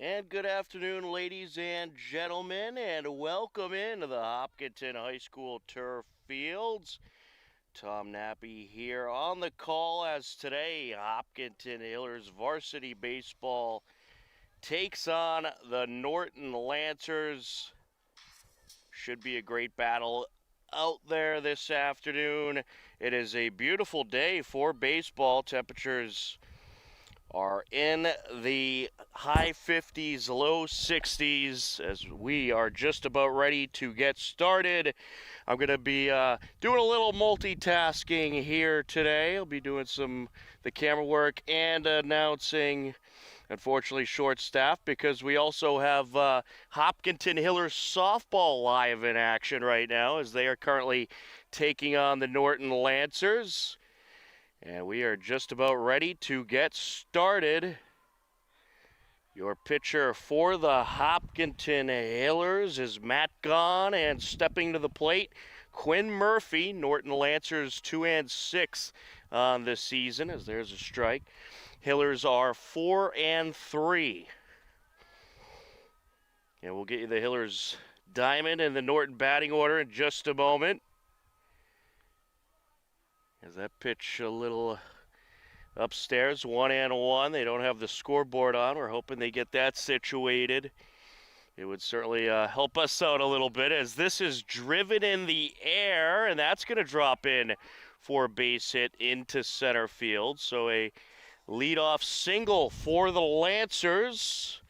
And good afternoon, ladies and gentlemen, and welcome into the Hopkinton High School turf fields. Tom Nappy here on the call as today Hopkinton Hillers varsity baseball takes on the Norton Lancers. Should be a great battle out there this afternoon. It is a beautiful day for baseball. Temperatures are in the high 50s, low 60s as we are just about ready to get started. I'm going to be doing a little multitasking here today. I'll be doing the camera work and announcing. Unfortunately, short staff because we also have Hopkinton Hillers softball live in action right now as they are currently taking on the Norton Lancers. And we are just about ready to get started. Your pitcher for the Hopkinton Hillers is Matt Gahn, and stepping to the plate, Quinn Murphy. Norton Lancers 2-6 on this season as there's a strike. Hillers are 4-3. And we'll get you the Hillers diamond and the Norton batting order in just a moment. As that pitch a little upstairs, 1-1. They don't have the scoreboard on. We're hoping they get that situated. It would certainly help us out a little bit as this is driven in the air, and that's going to drop in for a base hit into center field. So a leadoff single for the Lancers.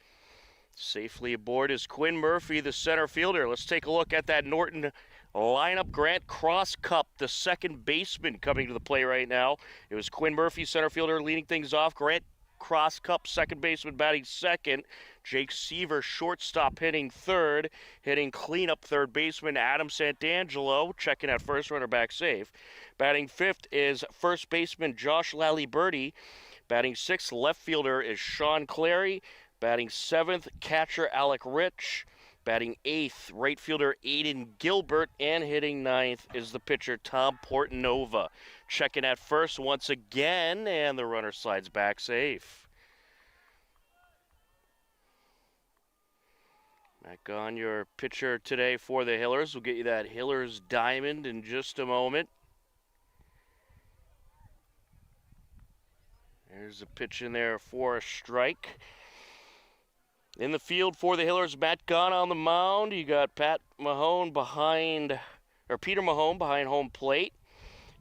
Safely aboard is Quinn Murphy, the center fielder. Let's take a look at that Norton lineup. Grant Crosscup, the second baseman, coming to the play right now. It was Quinn Murphy, center fielder, leading things off. Grant Crosscup, second baseman, batting second. Jake Seaver, shortstop, hitting third. Hitting cleanup, third baseman Adam Santangelo, checking at first, runner back safe. Batting fifth is first baseman Josh Laliberte. Batting sixth, left fielder is Sean Clary. Batting seventh, catcher Alec Rich. Batting eighth, right fielder Aiden Gilbert, and hitting ninth is the pitcher Tom Portanova. Checking at first once again, and the runner slides back safe. Back on your pitcher today for the Hillers. We'll get you that Hillers diamond in just a moment. There's a pitch in there for a strike. In the field for the Hillers, Matt Gahn on the mound. You got Peter Mahone behind home plate.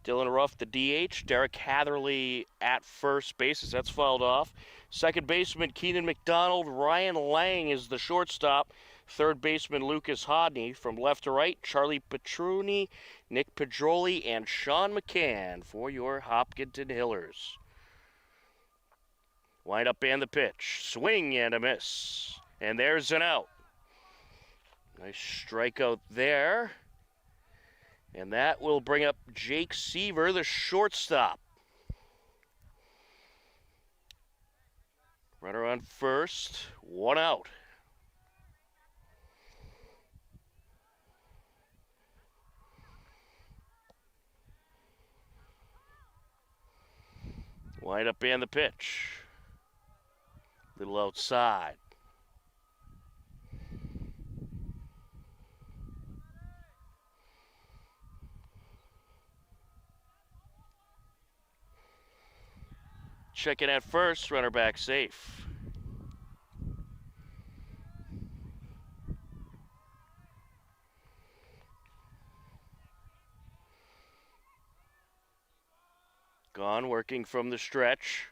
Dylan Ruff, the DH. Derek Hatherley at first base as that's fouled off. Second baseman Keenan McDonald. Ryan Lang is the shortstop. Third baseman Lucas Hodney. From left to right, Charlie Petruni, Nick Pedroli, and Sean McCann for your Hopkinton Hillers. Wind up and the pitch. Swing and a miss. And there's an out. Nice strikeout there. And that will bring up Jake Seaver, the shortstop. Runner on first. One out. Wind up and the pitch. Little outside. Checking at first, runner back safe. Gahn working from the stretch.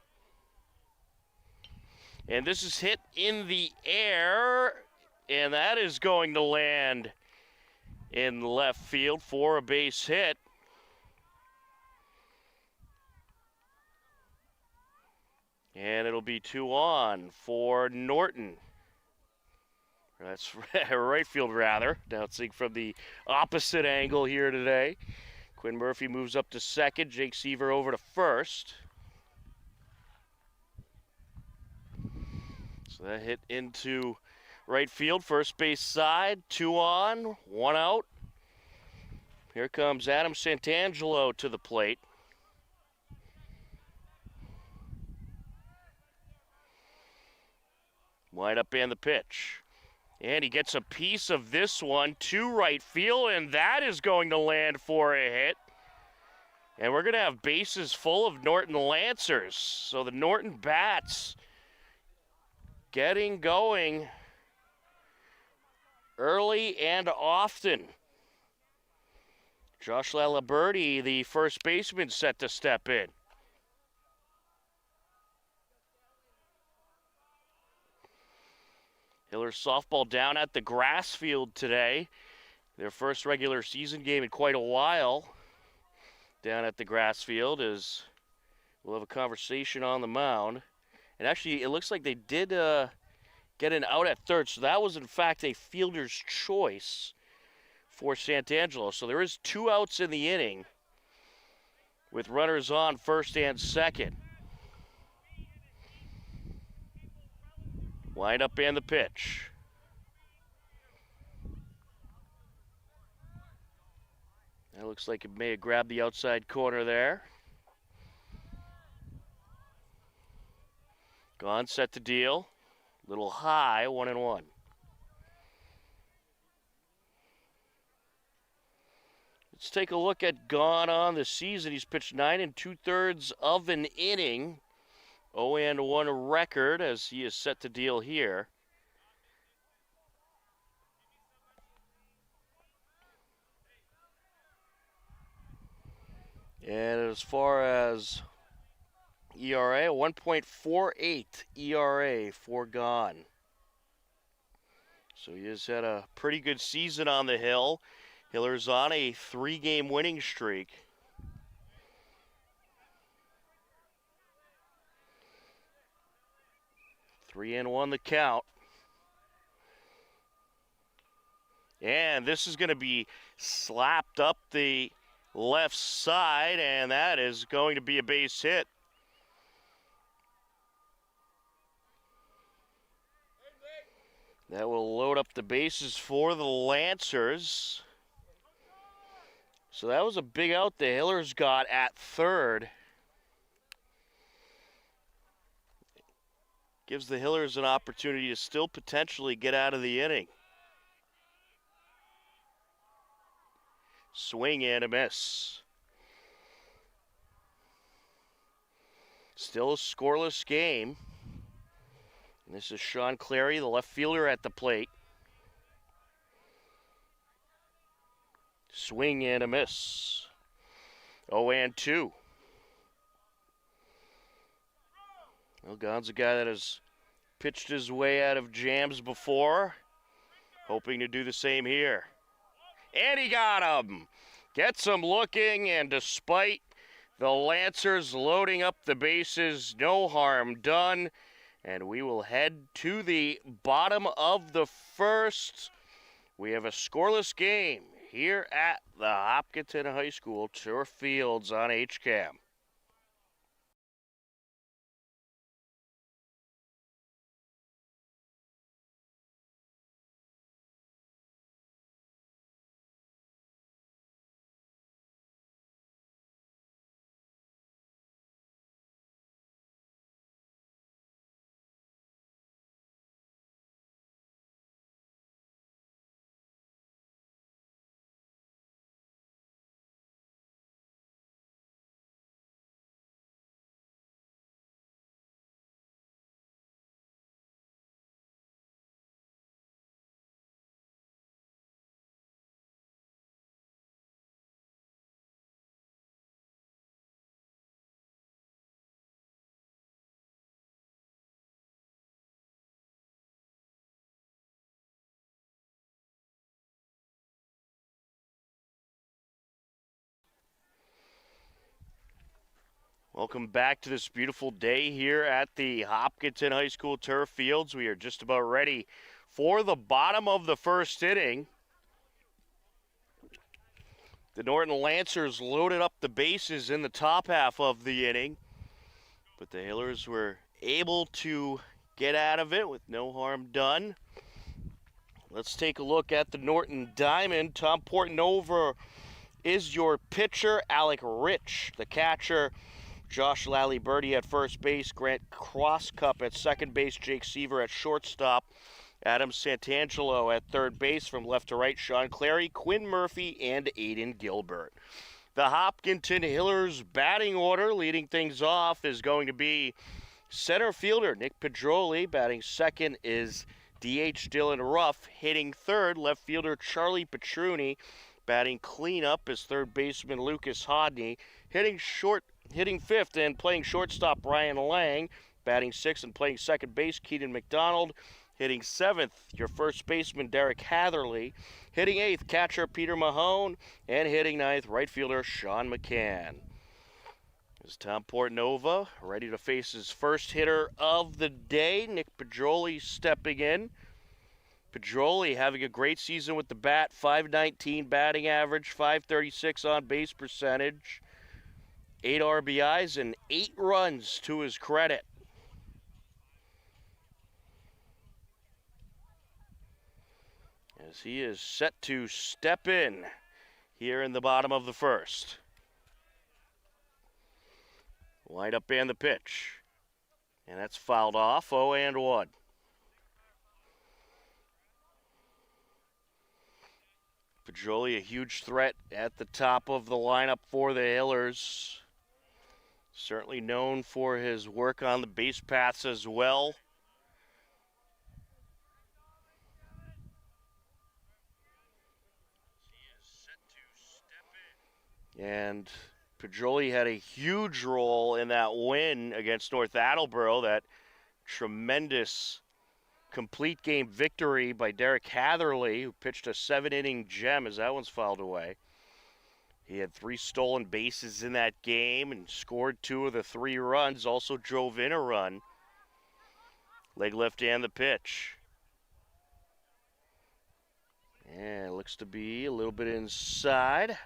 And this is hit in the air, and that is going to land in left field for a base hit. And it'll be 2-on for Norton. That's right field, rather. Bouncing from the opposite angle here today. Quinn Murphy moves up to second. Jake Seaver over to first. So that hit into right field, first base side, 2-on, 1 out. Here comes Adam Santangelo to the plate. Wind up and the pitch. And he gets a piece of this one to right field, and that is going to land for a hit. And we're going to have bases full of Norton Lancers. So the Norton Bats getting going early and often. Josh Laliberti, the first baseman, set to step in. Hillers softball down at the grass field today. Their first regular season game in quite a while down at the grass field, as we'll have a conversation on the mound. And actually, it looks like they did get an out at third, so that was in fact a fielder's choice for Santangelo. So there is 2 outs in the inning with runners on first and second. Wind up and the pitch. That looks like it may have grabbed the outside corner there. Gone, set to deal. Little high, 1-1. Let's take a look at Gone on the season. He's pitched 9 2/3 of an inning. 0-1 record as he is set to deal here. And as far as ERA, 1.48 ERA for Gone. So he has had a pretty good season on the hill. Hillers on a 3-game winning streak. Three and one the count. And this is going to be slapped up the left side, and that is going to be a base hit. That will load up the bases for the Lancers. So that was a big out the Hillers got at third. Gives the Hillers an opportunity to still potentially get out of the inning. Swing and a miss. Still a scoreless game. And this is Sean Clary, the left fielder, at the plate. Swing and a miss. 0-2. Well, Gone's a guy that has pitched his way out of jams before, hoping to do the same here. And he got him. Gets him looking, and despite the Lancers loading up the bases, no harm done. And we will head to the bottom of the first. We have a scoreless game here at the Hopkinton High School Turf Fields on HCAM. Welcome back to this beautiful day here at the Hopkinton High School Turf Fields. We are just about ready for the bottom of the first inning. The Norton Lancers loaded up the bases in the top half of the inning, but the Hillers were able to get out of it with no harm done. Let's take a look at the Norton Diamond. Tom Portnover is your pitcher. Alec Rich, the catcher, Josh Laliberte at first base, Grant Crosscup at second base, Jake Seaver at shortstop, Adam Santangelo at third base from left to right, Sean Clary, Quinn Murphy, and Aiden Gilbert. The Hopkinton Hillers batting order leading things off is going to be center fielder Nick Pedroli. Batting second is DH Dylan Ruff. Hitting third, left fielder Charlie Petruni. Batting cleanup is third baseman Lucas Hodney. Hitting fifth and playing shortstop Brian Lang. Batting sixth and playing second base Keaton McDonald. Hitting seventh, your first baseman Derek Hatherley. Hitting eighth, catcher Peter Mahone. And hitting ninth, right fielder Sean McCann. Is Tom Portnova ready to face his first hitter of the day. Nick Pedroli stepping in. Pedroli having a great season with the bat. .519 batting average, .536 on base percentage, 8 RBIs and 8 runs to his credit. As he is set to step in here in the bottom of the first. Wind up and the pitch. And that's fouled off, 0-1. Pedroli, a huge threat at the top of the lineup for the Hillers. Certainly known for his work on the base paths as well. And Pedroli had a huge role in that win against North Attleboro, that tremendous complete game victory by Derek Hatherley, who pitched a 7-inning gem as that one's fouled away. He had 3 stolen bases in that game and scored 2 of the 3 runs, also drove in a run. Leg lift and the pitch. And it looks to be a little bit inside.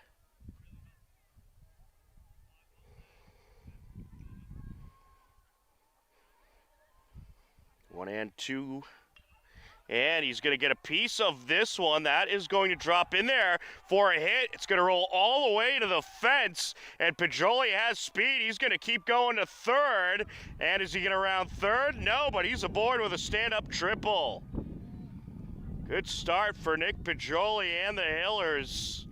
1-2. And he's going to get a piece of this one. That is going to drop in there for a hit. It's going to roll all the way to the fence. And Pedroli has speed. He's going to keep going to third. And is he going to round third? No, but he's aboard with a stand-up triple. Good start for Nick Pedroli and the Hillers.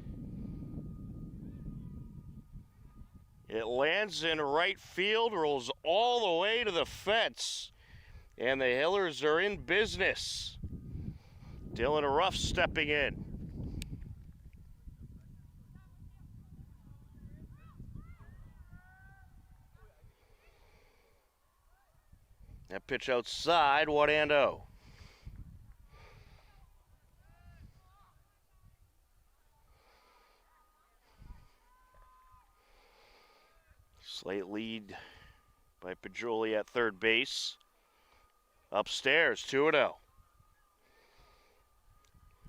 It lands in right field, rolls all the way to the fence. And the Hillers are in business. Dylan Ruff stepping in. That pitch outside, 1-0. Slight lead by Pedroli at third base. Upstairs, 2-0.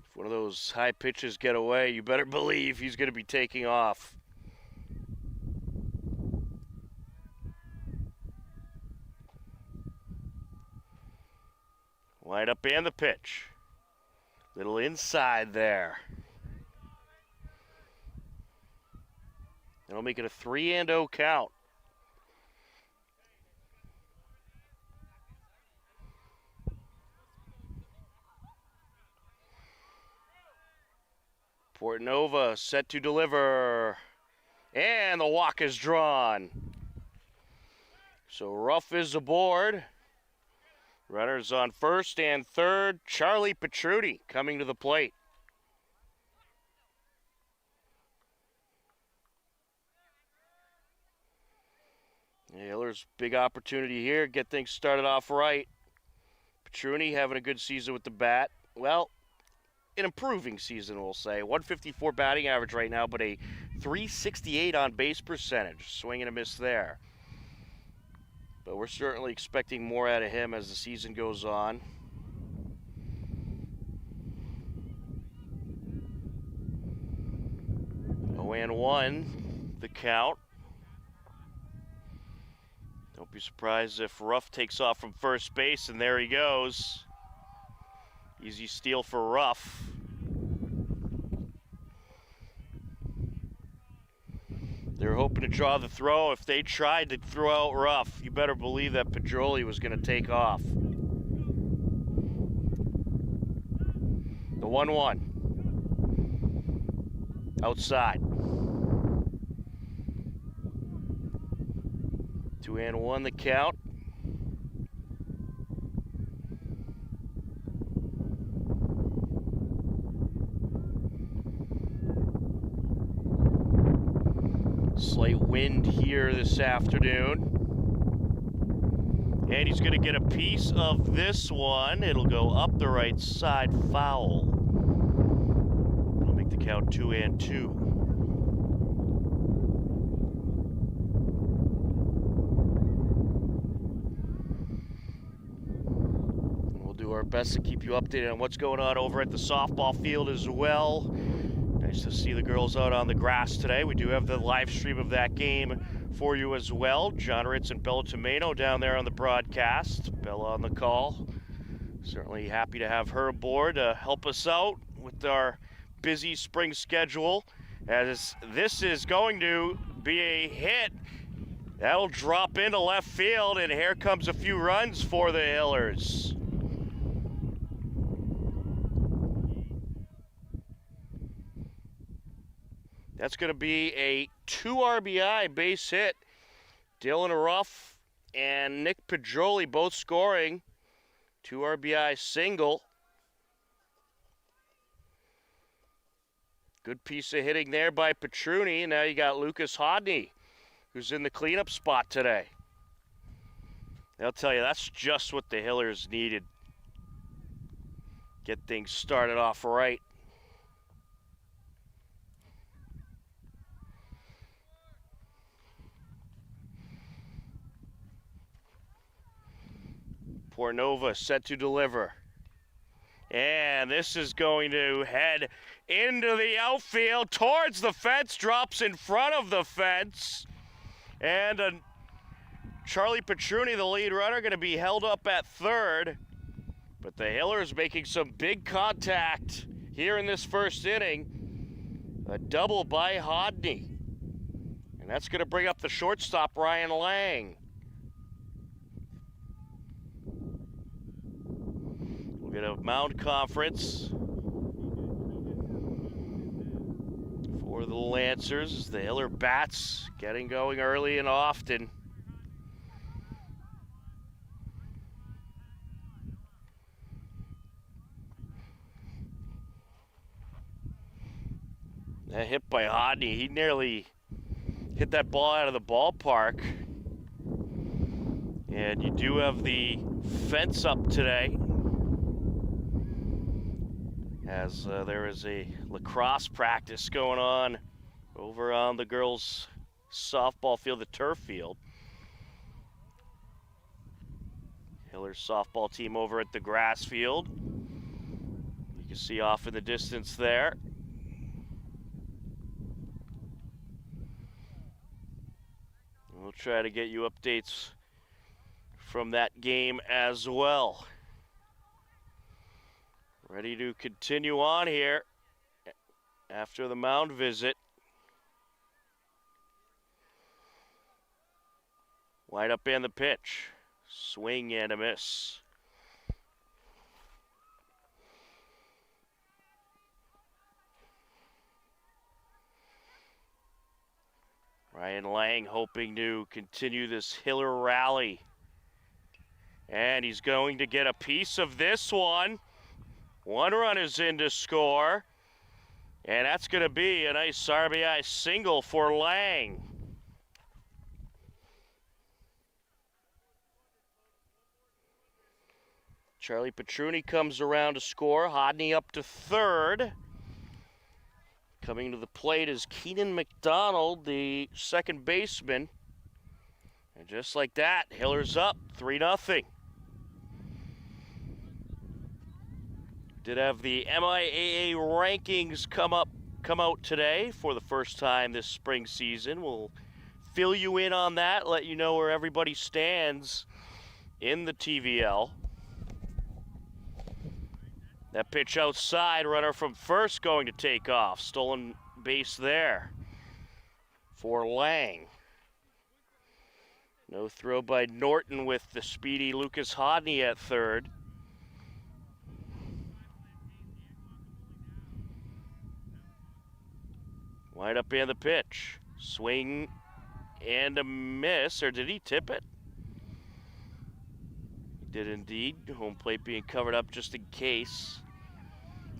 If one of those high pitches get away, you better believe he's going to be taking off. Wind up and the pitch. Little inside there. That'll make it a 3-0 count. Portnova set to deliver, and the walk is drawn. So Ruff is aboard. Runners on first and third. Charlie Petruni coming to the plate. Hillers, big opportunity here, get things started off right. Petruni having a good season with the bat. Well, an improving season, we'll say. 154 batting average right now, but a 368 on base percentage. Swing and a miss there. But we're certainly expecting more out of him as the season goes on. Oh, and 1, the count. Don't be surprised if Ruff takes off from first base, and there he goes. Easy steal for Ruff. They're hoping hoping to draw the throw. If they tried to throw out rough, you better believe that Pedroli was going to take off. The 1-1. Outside. 2-1 the count. Slight wind here this afternoon. And he's going to get a piece of this one. It'll go up the right side, foul. It'll make the count 2-2. We'll do our best to keep you updated on what's going on over at the softball field as well. Nice to see the girls out on the grass today. We do have the live stream of that game for you as well. John Ritz and Bella Tomeno down there on the broadcast. Bella on the call. Certainly happy to have her aboard to help us out with our busy spring schedule. As this is going to be a hit. That'll drop into left field, and here comes a few runs for the Hillers. That's going to be a 2 RBI base hit. Dylan Ruff and Nick Pedroli both scoring. 2 RBI single. Good piece of hitting there by Petruni. Now you got Lucas Hodney, who's in the cleanup spot today. I'll tell you, that's just what the Hillers needed. Get things started off right. Pornova set to deliver. And this is going to head into the outfield towards the fence, drops in front of the fence. And Charlie Petruni, the lead runner, going to be held up at third. But the Hillers making some big contact here in this first inning. A double by Hodney. And that's going to bring up the shortstop, Ryan Lang. We'll get a mound conference for the Lancers. The Hiller bats getting going early and often. That hit by Hodney, he nearly hit that ball out of the ballpark. And you do have the fence up today, as there is a lacrosse practice going on over on the girls' softball field, the turf field. Hiller's softball team over at the grass field. You can see off in the distance there. We'll try to get you updates from that game as well. Ready to continue on here after the mound visit. Wide up and the pitch. Swing and a miss. Ryan Lang hoping to continue this Hiller rally. And he's going to get a piece of this one. One run is in to score. And that's going to be a nice RBI single for Lang. Charlie Petruni comes around to score. Hodney up to third. Coming to the plate is Keenan McDonald, the second baseman. And just like that, Hiller's up 3-0. Did have the MIAA rankings come out today for the first time this spring season. We'll fill you in on that, let you know where everybody stands in the TVL. That pitch outside, runner from first going to take off. Stolen base there for Lang. No throw by Norton with the speedy Lucas Hodney at third. Wind up in the pitch. Swing and a miss, or did he tip it? He did indeed. Home plate being covered up just in case.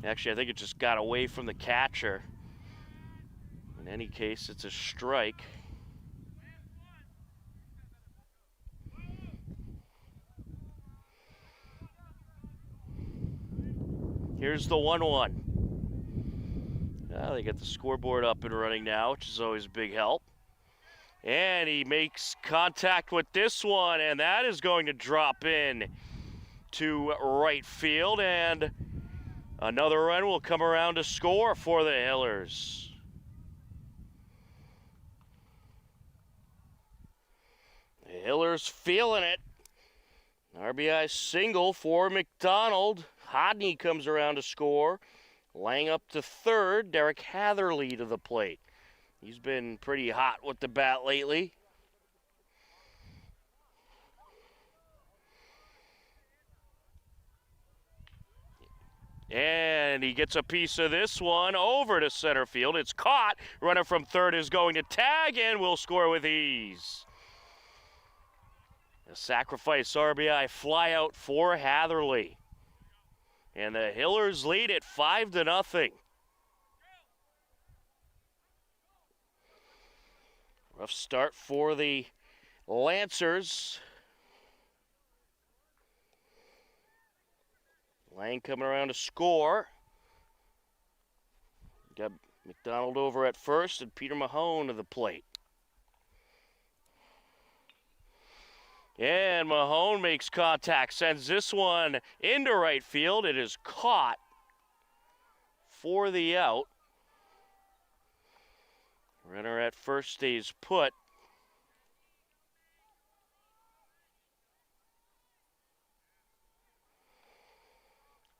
Actually, I think it just got away from the catcher. In any case, it's a strike. Here's the 1-1. They got the scoreboard up and running now, which is always a big help. And he makes contact with this one, and that is going to drop in to right field, and another run will come around to score for the Hillers. The Hillers feeling it. RBI single for McDonald. Hodney comes around to score. Lang up to third. Derek Hatherley to the plate. He's been pretty hot with the bat lately. And he gets a piece of this one over to center field. It's caught. Runner from third is going to tag and will score with ease. A sacrifice RBI flyout for Hatherley. And the Hillers lead it 5-0. Rough start for the Lancers. Lang coming around to score. Got McDonald over at first and Peter Mahone to the plate. And Mahone makes contact, sends this one into right field. It is caught for the out. Runner at first stays put.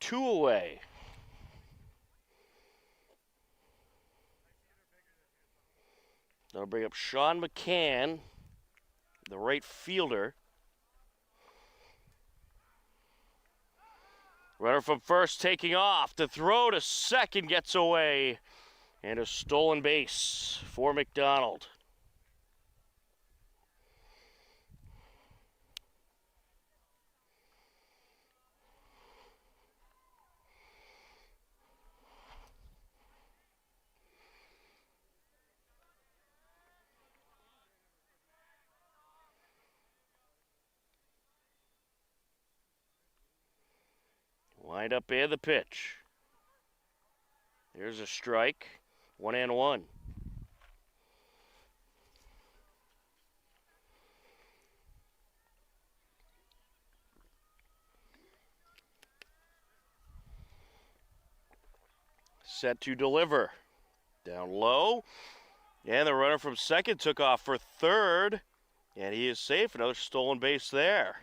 Two away. That'll bring up Sean McCann, the right fielder. Runner from first taking off. The throw to second gets away. And a stolen base for McDonald. Wind up in the pitch. There's a strike. 1-1. Set to deliver. Down low. And the runner from second took off for third. And he is safe. Another stolen base there.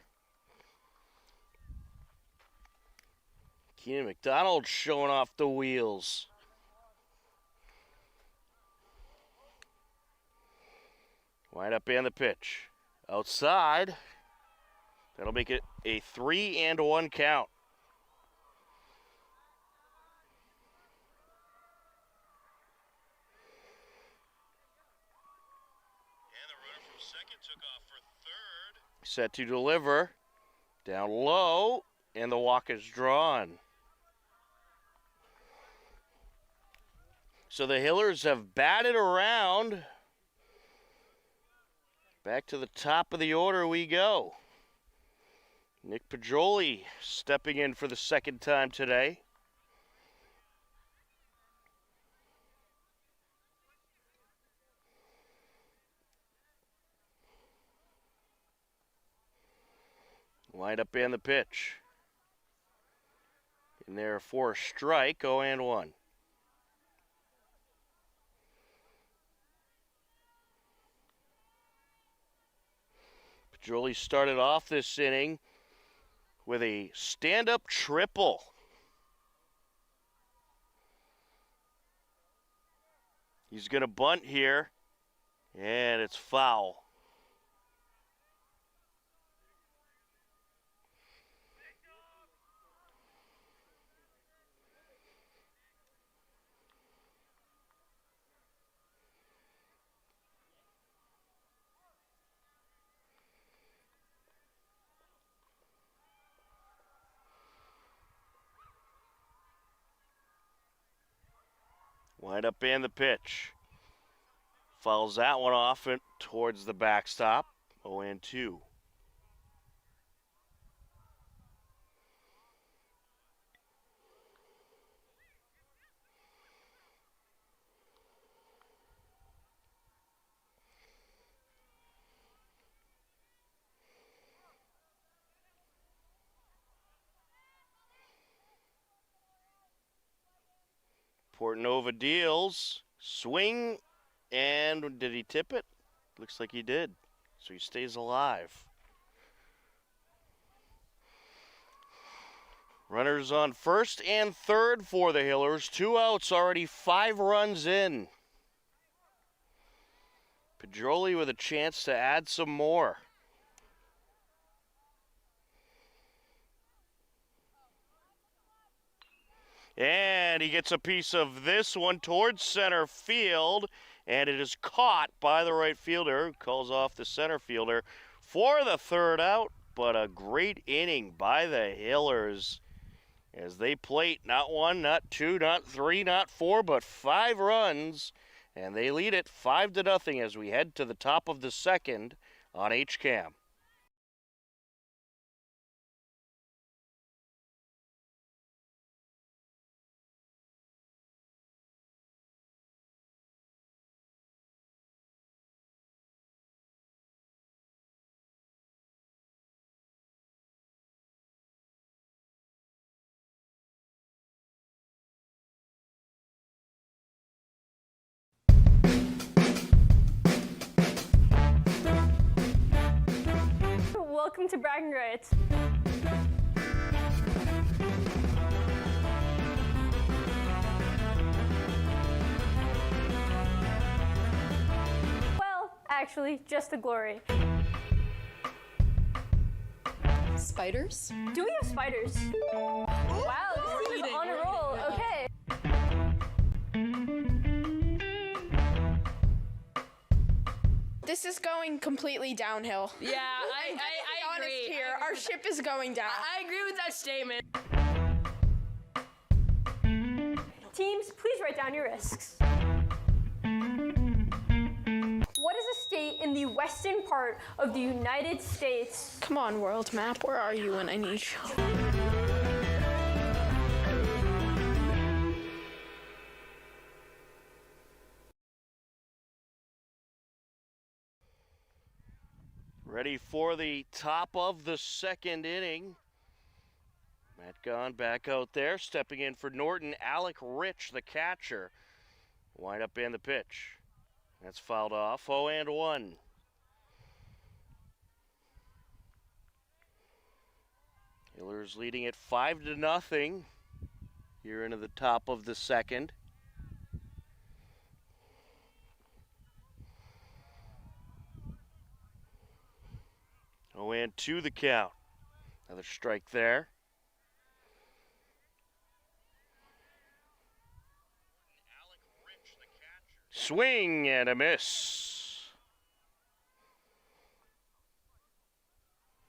Keenan McDonald showing off the wheels. Wind up in the pitch. Outside. That'll make it a 3-1 count. And the runner from second took off for third. Set to deliver. Down low. And the walk is drawn. So the Hillers have batted around. Back to the top of the order we go. Nick Pajoli stepping in for the second time today. Wind up in the pitch. In there for a strike, 0-1. Pajoli started off this inning with a stand-up triple. He's going to bunt here. And it's foul. Wind up in the pitch. Fouls that one off and towards the backstop. 0-2. Portnova deals. Swing. And did he tip it? Looks like he did. So he stays alive. Runners on first and third for the Hillers. 2 outs, already 5 runs in. Pedroli with a chance to add some more. And he gets a piece of this one towards center field, and it is caught by the right fielder, who calls off the center fielder for the third out. But a great inning by the Hillers as they plate not 1, not 2, not 3, not 4, but 5 runs, and they lead it 5-0 as we head to the top of the second on HCAM. Welcome to Bragging Rights. Well, actually, just the glory. Spiders? Do we have spiders? Wow, this team is on a roll. Okay. This is going completely downhill. Yeah, I Honest agree. here, our ship is going down. I agree with that statement. Teams, please write down your risks. What is a state in the western part of the United States? Come on, world map, where are you when I need you? Ready for the top of the second inning. Matt Gahn back out there, stepping in for Norton. Alec Rich, the catcher. Wind up in the pitch. That's fouled off. 0-1. Hillers leading it 5-0 here into the top of the second. Oh, and 2 the count. Another strike there. Swing and a miss.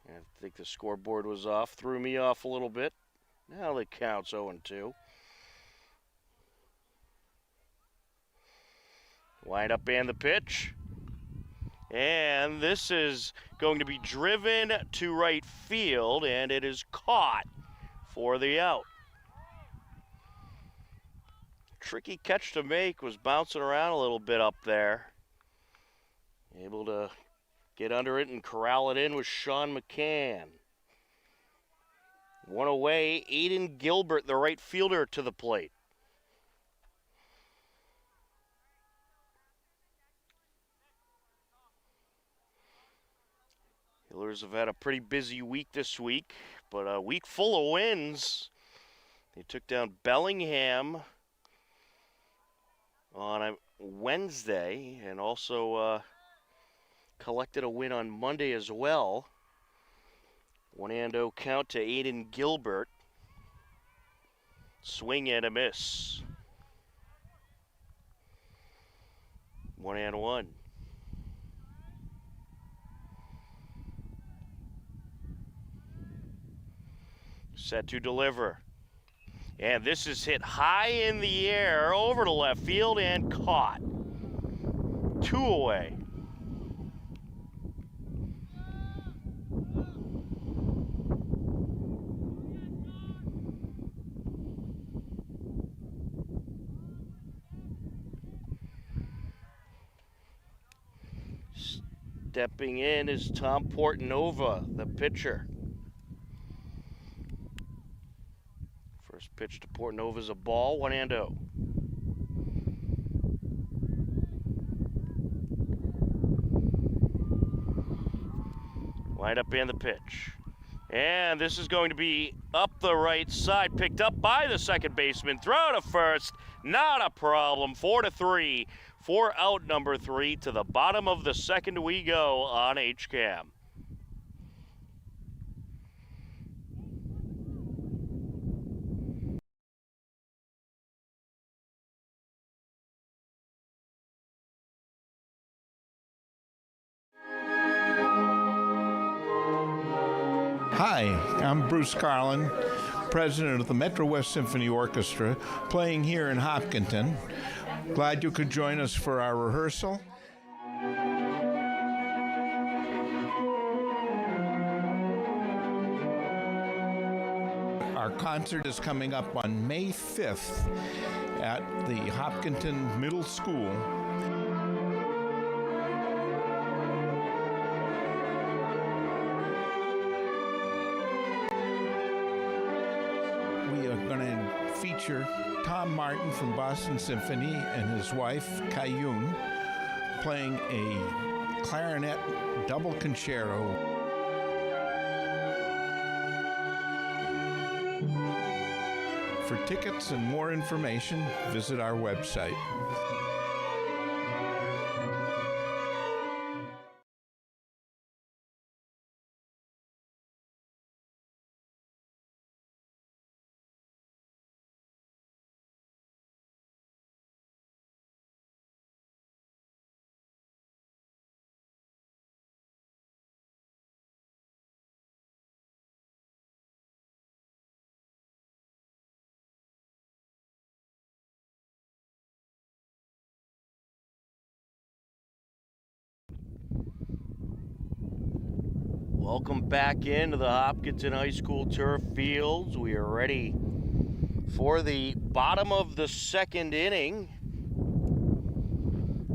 I think the scoreboard was off, threw me off a little bit. Now the count's 0-2. Wind up and the pitch. And this is going to be driven to right field, and it is caught for the out. Tricky catch to make, was bouncing around a little bit up there. Able to get under it and corral it in with Sean McCann. One away, Aiden Gilbert, the right fielder, to the plate. Hillers have had a pretty busy week this week, but a week full of wins. They took down Bellingham on a Wednesday, and also collected a win on Monday as well. 1-0 count to Aiden Gilbert. Swing and a miss. 1-1. Set to deliver. And this is hit high in the air over to left field and caught. 2 away. Stepping in is Tom Portanova, the pitcher. First pitch to Portanova's a ball, 1-0. Wind up in the pitch. And this is going to be up the right side, picked up by the second baseman. Throw to first, not a problem. 4-3 for out number 3. To the bottom of the second we go on HCAM. Hi, I'm Bruce Carlin, president of the Metro West Symphony Orchestra, playing here in Hopkinton. Glad you could join us for our rehearsal. Our concert is coming up on May 5th at the Hopkinton Middle School. We are going to feature Tom Martin from Boston Symphony and his wife, Kayun, playing a clarinet double concerto. For tickets and more information, visit our website. Welcome back into the Hopkinton High School turf fields. We are ready for the bottom of the second inning.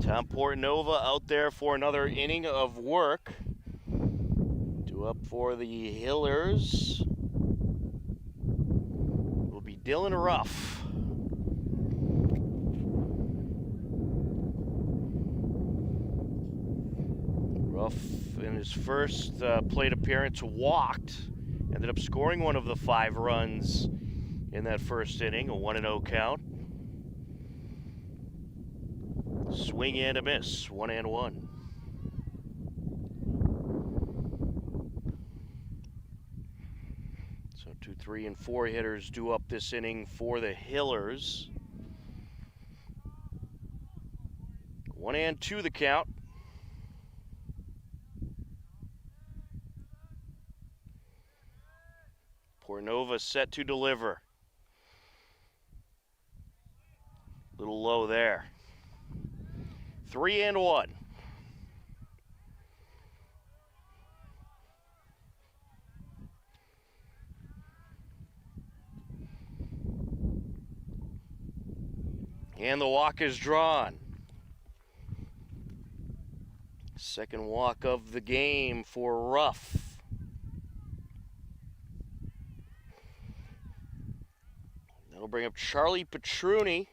Tom Portanova out there for another inning of work. Due up for the Hillers will be Dylan Ruff. Ruff, in his first plate appearance, walked. Ended up scoring one of the 5 runs in that first inning, a 1-0 count. Swing and a miss, 1-1. So 2, 3, and 4 hitters due up this inning for the Hillers. 1-2 the count. Portanova set to deliver. Little low there. 3-1. And the walk is drawn. Second walk of the game for Ruff. That'll bring up Charlie Petruni.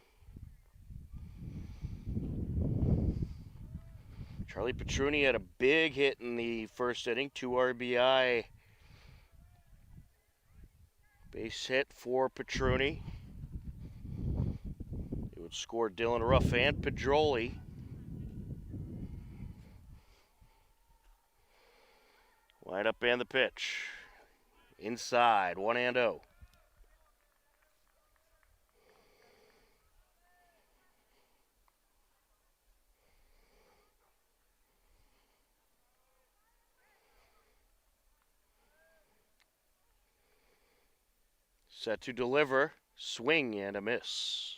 Charlie Petruni had a big hit in the first inning, 2 RBI. Base hit for Petruni. It would Outscored Dylan Ruff and Pedroli. Wide up and the pitch. Inside, 1-0. Set to deliver. Swing and a miss.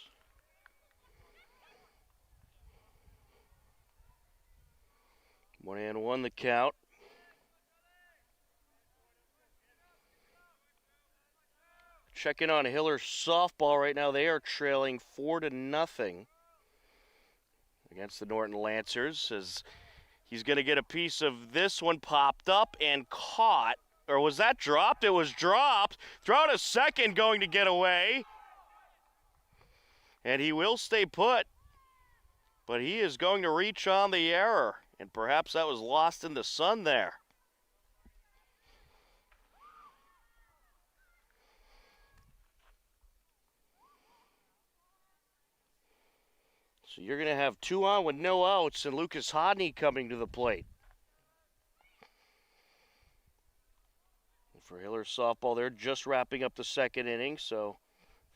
One and one the count. Checking on Hiller softball right now. They are trailing 4-0 against the Norton Lancers, as he's going to get a piece of this one. Popped up and caught. Or was that dropped? It was dropped. Throw to second, going to get away. And he will stay put. But he is going to reach on the error. And perhaps that was lost in the sun there. So you're going to have 2 on with no outs, and Lucas Hodney coming to the plate. For Hiller softball, they're just wrapping up the second inning, so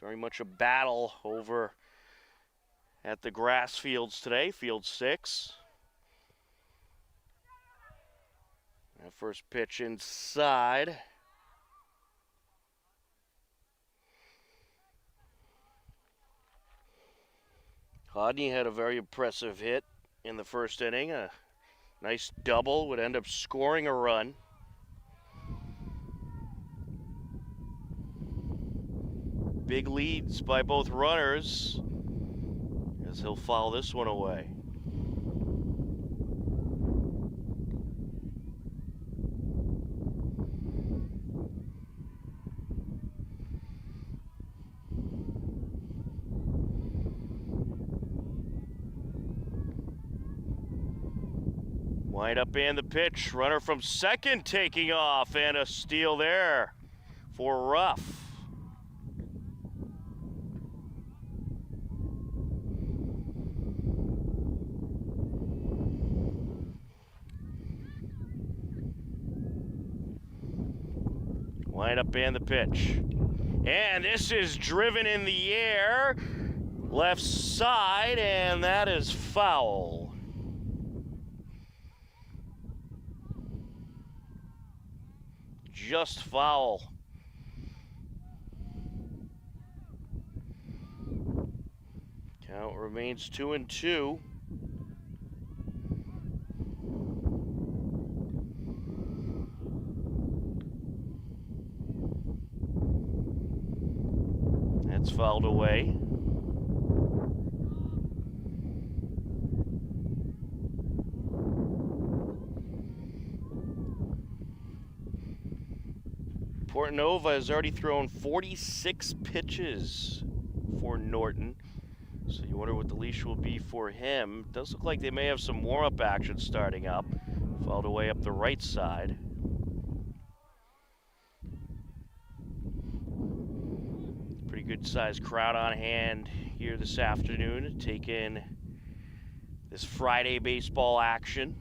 very much a battle over at the grass fields today, field 6. That first pitch inside. Hodney had a very impressive hit in the first inning. A nice double, would end up scoring a run. Big leads by both runners, as he'll foul this one away. Wind up and the pitch. Runner from second taking off, and a steal there for Ruff. Wind up and the pitch. And this is driven in the air. Left side, and that is foul. Just foul. Count remains 2-2. That's fouled away. Portanova has already thrown 46 pitches for Norton. So you wonder what the leash will be for him. Does look like they may have some warm-up action starting up. Fouled away up the right side. Pretty good sized crowd on hand here this afternoon, taking this Friday baseball action.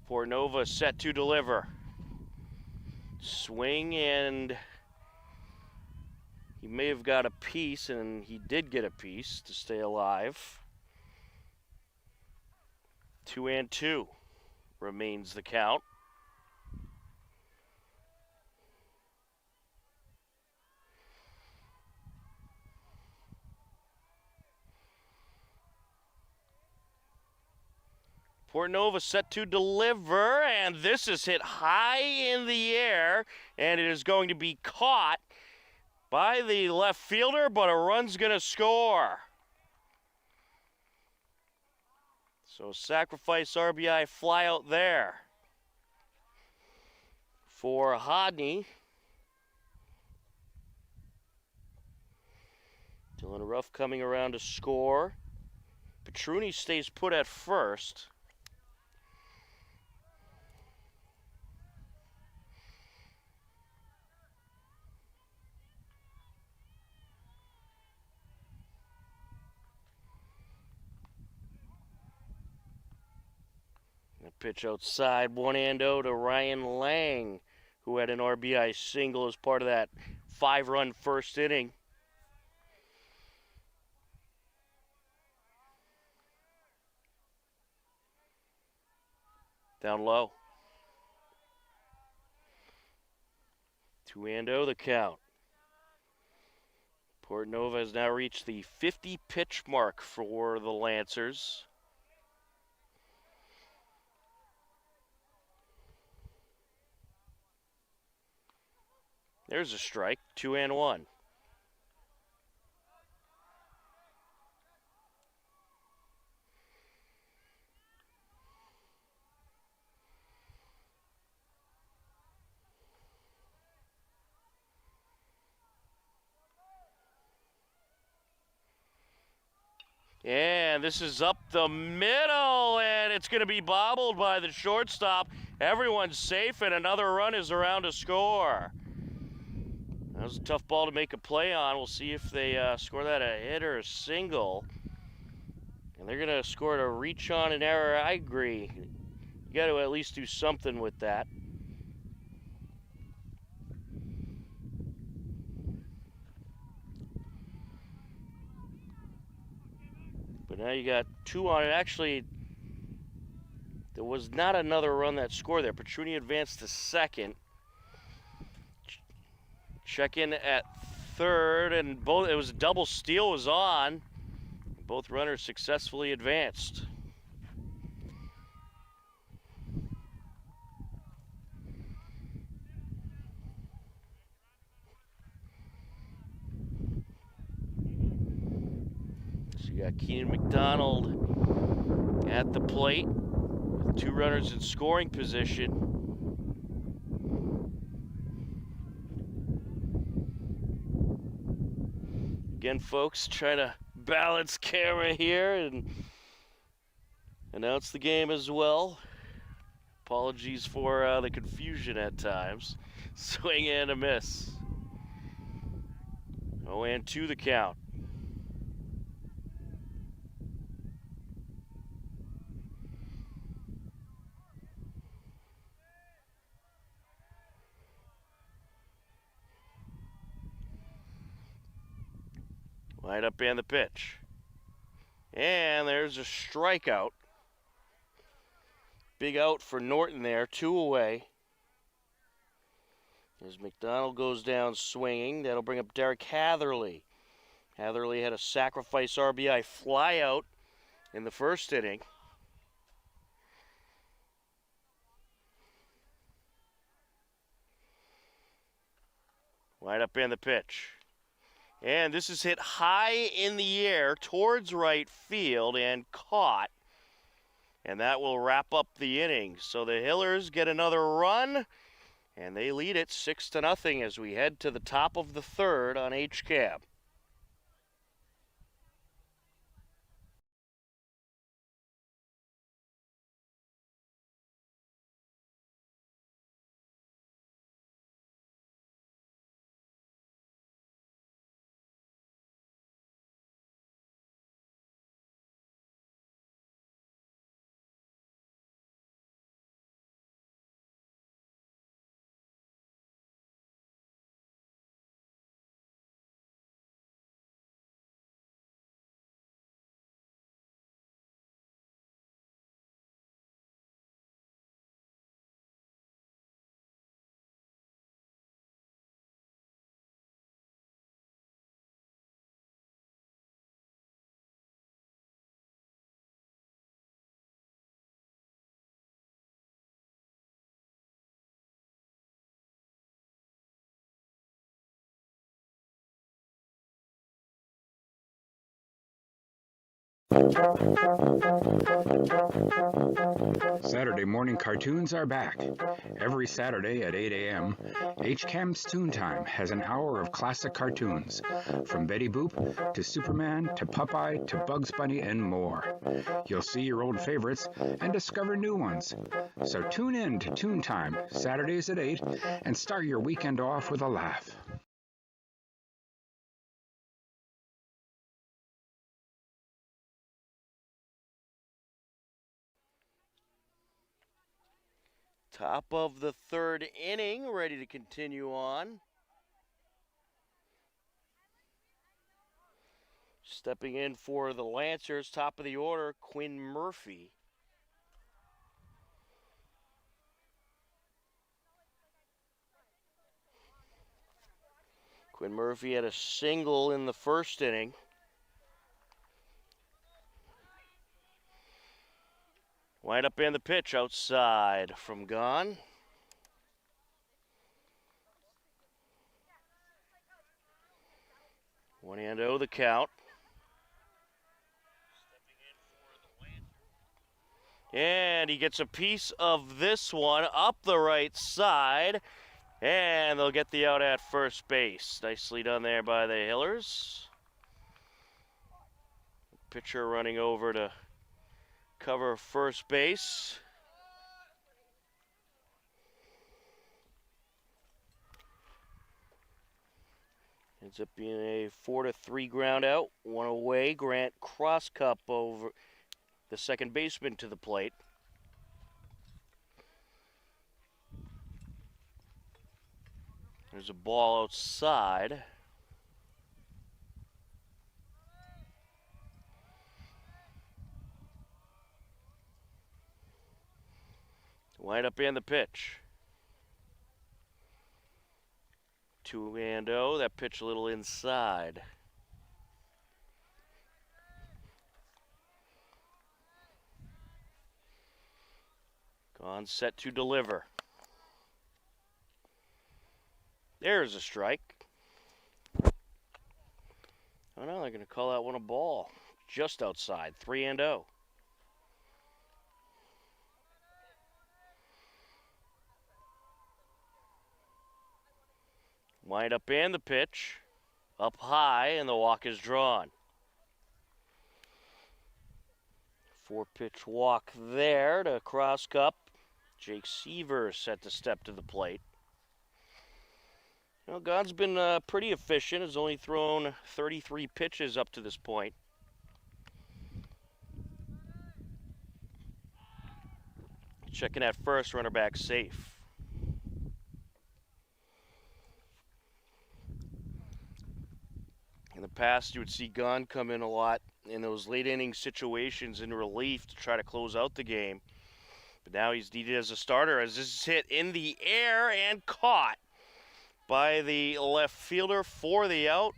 Portanova set to deliver. Swing, and he may have got a piece, and he did get a piece to stay alive. 2-2 remains the count. Portanova set to deliver, and this is hit high in the air, and it is going to be caught by the left fielder, but a run's going to score. So sacrifice RBI fly out there for Hodney. Dylan Ruff coming around to score. Petruni stays put at first. Pitch outside, 1-0 to Ryan Lang, who had an RBI single as part of that 5-run first inning. Down low. 2-0 the count. Portnova has now reached the 50 pitch mark for the Lancers. There's a strike, 2-1. And this is up the middle, and it's going to be bobbled by the shortstop. Everyone's safe, and another run is around to score. That was a tough ball to make a play on. We'll see if they score that a hit or a single. And they're going to score it a reach on an error. I agree. You got to at least do something with that. But now you got 2 on it. Actually, there was not another run that scored there. Petruni advanced to second. Check in at third, and it was a double steal was on. Both runners successfully advanced. So you got Keenan McDonald at the plate with 2 runners in scoring position. Again, folks, trying to balance camera here and announce the game as well. Apologies for the confusion at times. Swing and a miss. 0-2 the count. Line up and the pitch. And there's a strikeout. Big out for Norton there, 2 away. As McDonald goes down swinging, that'll bring up Derek Hatherley. Hatherley had a sacrifice RBI flyout in the first inning. Line up and the pitch. And this is hit high in the air towards right field and caught. And that will wrap up the inning. So the Hillers get another run, and they lead it 6-0 as we head to the top of the third on HCAB. Saturday morning cartoons are back. Every Saturday at 8 a.m., HCAM's Toon Time has an hour of classic cartoons, from Betty Boop to Superman to Popeye to Bugs Bunny and more. You'll see your old favorites and discover new ones. So tune in to Toon Time, Saturdays at 8, and start your weekend off with a laugh. Top of the third inning, ready to continue on. Stepping in for the Lancers, top of the order, Quinn Murphy. Quinn Murphy had a single in the first inning. Wind up in the pitch outside from Gone. One and oh the count. And he gets a piece of this one up the right side. And they'll get the out at first base. Nicely done there by the Hillers. Pitcher running over to cover first base. Ends up being a 4-3 ground out. One away. Grant cross cup over the second baseman to the plate. There's a ball outside. Wind up in the pitch. 2-0. That pitch a little inside. Gone, set to deliver. There's a strike. Oh no, they're going to call that one a ball. Just outside, 3-0. Wind up in the pitch. Up high, and the walk is drawn. 4-pitch walk there to cross cup. Jake Seaver set to step to the plate. You know, God's been pretty efficient. Has only thrown 33 pitches up to this point. Checking at first, runner back safe. In the past, you would see Gunn come in a lot in those late inning situations in relief to try to close out the game. But now he's needed as a starter as this is hit in the air and caught by the left fielder for the out.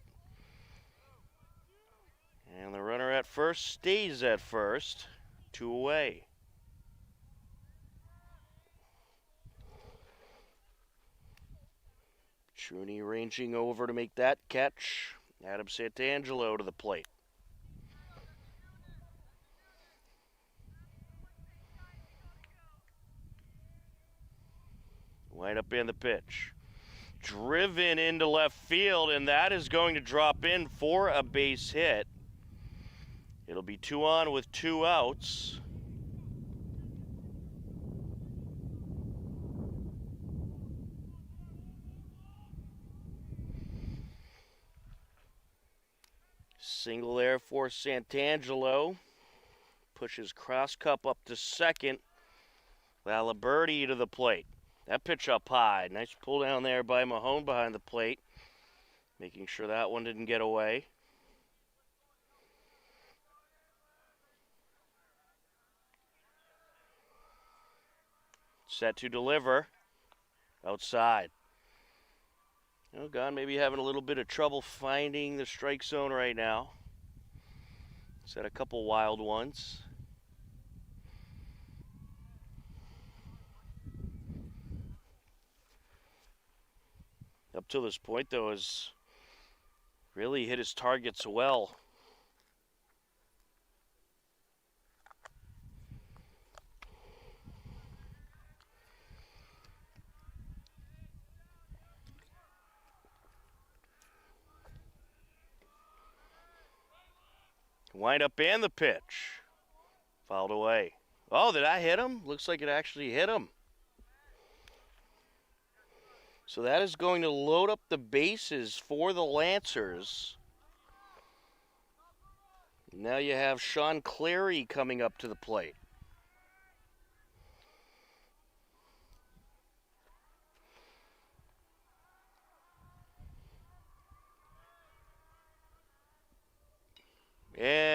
And the runner at first stays at first. 2 away. Truoney ranging over to make that catch. Adam Santangelo to the plate. Wind up in the pitch. Driven into left field, and that is going to drop in for a base hit. It'll be 2 on with 2 outs. Single there for Santangelo. Pushes cross cup up to second. Laliberti to the plate. That pitch up high. Nice pull down there by Mahone behind the plate. Making sure that one didn't get away. Set to deliver. Outside. Oh, God, maybe having a little bit of trouble finding the strike zone right now. He's had a couple wild ones. Up to this point, though, has really hit his targets well. Wind up and the pitch. Fouled away. Oh, did I hit him? Looks like it actually hit him. So that is going to load up the bases for the Lancers. Now you have Sean Clary coming up to the plate.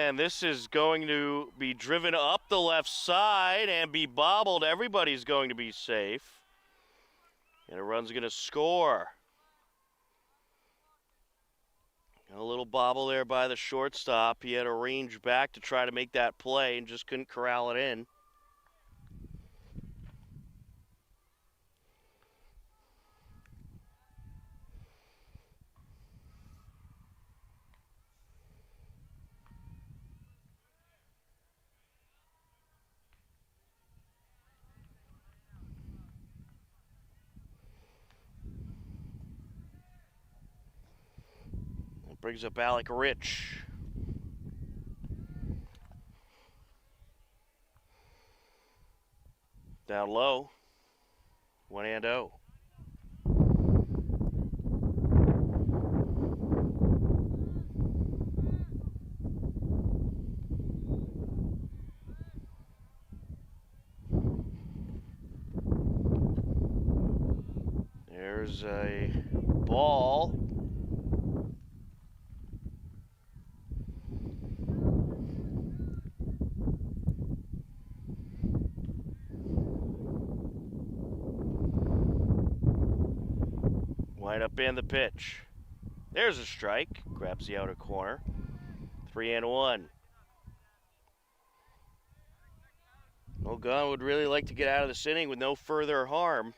And this is going to be driven up the left side and be bobbled. Everybody's going to be safe. And a run's going to score. A little bobble there by the shortstop. He had to range back to try to make that play and just couldn't corral it in. Brings up Alec Rich. Down low. 1-0. There's a ball. Wind up in the pitch. There's a strike. Grabs the outer corner. 3-1. Ogun would really like to get out of this inning with no further harm.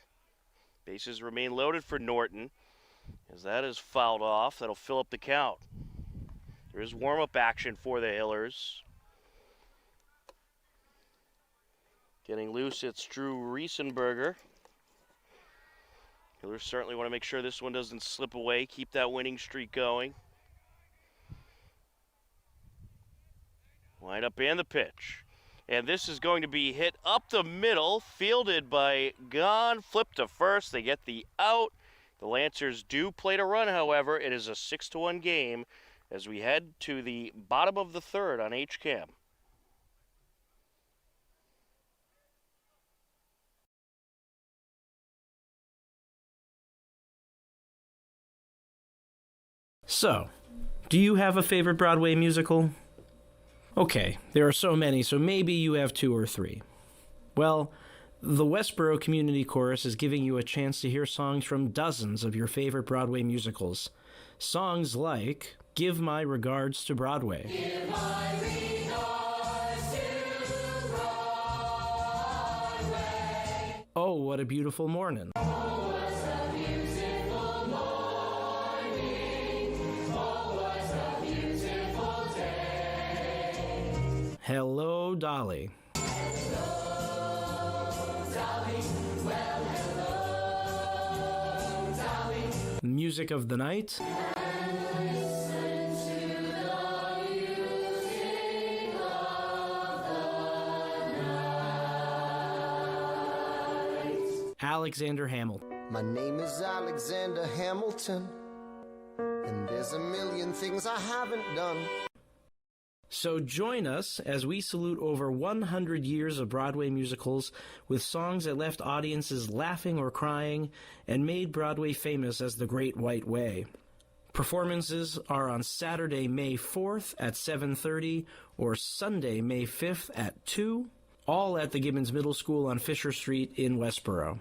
Bases remain loaded for Norton. As that is fouled off, that'll fill up the count. There is warm-up action for the Hillers. Getting loose, it's Drew Riesenberger. Hillers certainly want to make sure this one doesn't slip away, keep that winning streak going. Wind up in the pitch. And this is going to be hit up the middle, fielded by Gunn, flipped to first. They get the out. The Lancers do play to run, however. It is a 6-1 game as we head to the bottom of the third on HCAM. So, do you have a favorite Broadway musical? Okay, there are so many, so maybe you have 2 or 3. Well, the Westboro Community Chorus is giving you a chance to hear songs from dozens of your favorite Broadway musicals. Songs like Give My Regards to Broadway. Give my regards to Broadway. Oh, What a Beautiful Morning. Hello, Dolly. Hello, Dolly. Well, hello, Dolly. Music of the Night. And listen to the music of the night. Alexander Hamilton. My name is Alexander Hamilton, and there's a million things I haven't done. So join us as we salute over 100 years of Broadway musicals with songs that left audiences laughing or crying and made Broadway famous as the Great White Way. Performances are on Saturday, May 4th at 7:30 or Sunday, May 5th at 2, all at the Gibbons Middle School on Fisher Street in Westboro.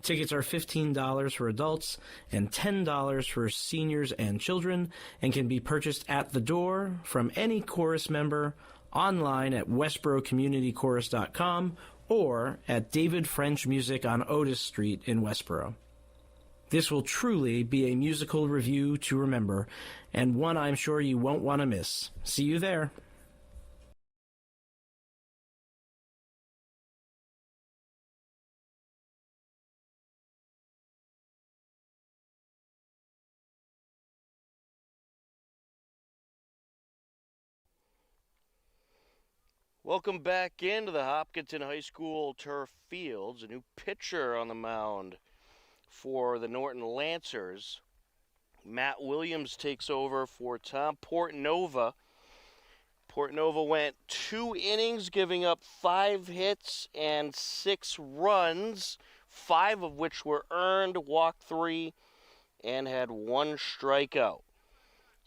Tickets are $15 for adults and $10 for seniors and children and can be purchased at the door from any chorus member online at westborocommunitychorus.com or at David French Music on Otis Street in Westboro. This will truly be a musical review to remember and one I'm sure you won't want to miss. See you there. Welcome back into the Hopkinton High School turf fields. A new pitcher on the mound for the Norton Lancers. Matt Williams takes over for Tom Portnova. Portnova went 2 innings, giving up 5 hits and 6 runs, 5 of which were earned, walked 3, and had 1 strikeout.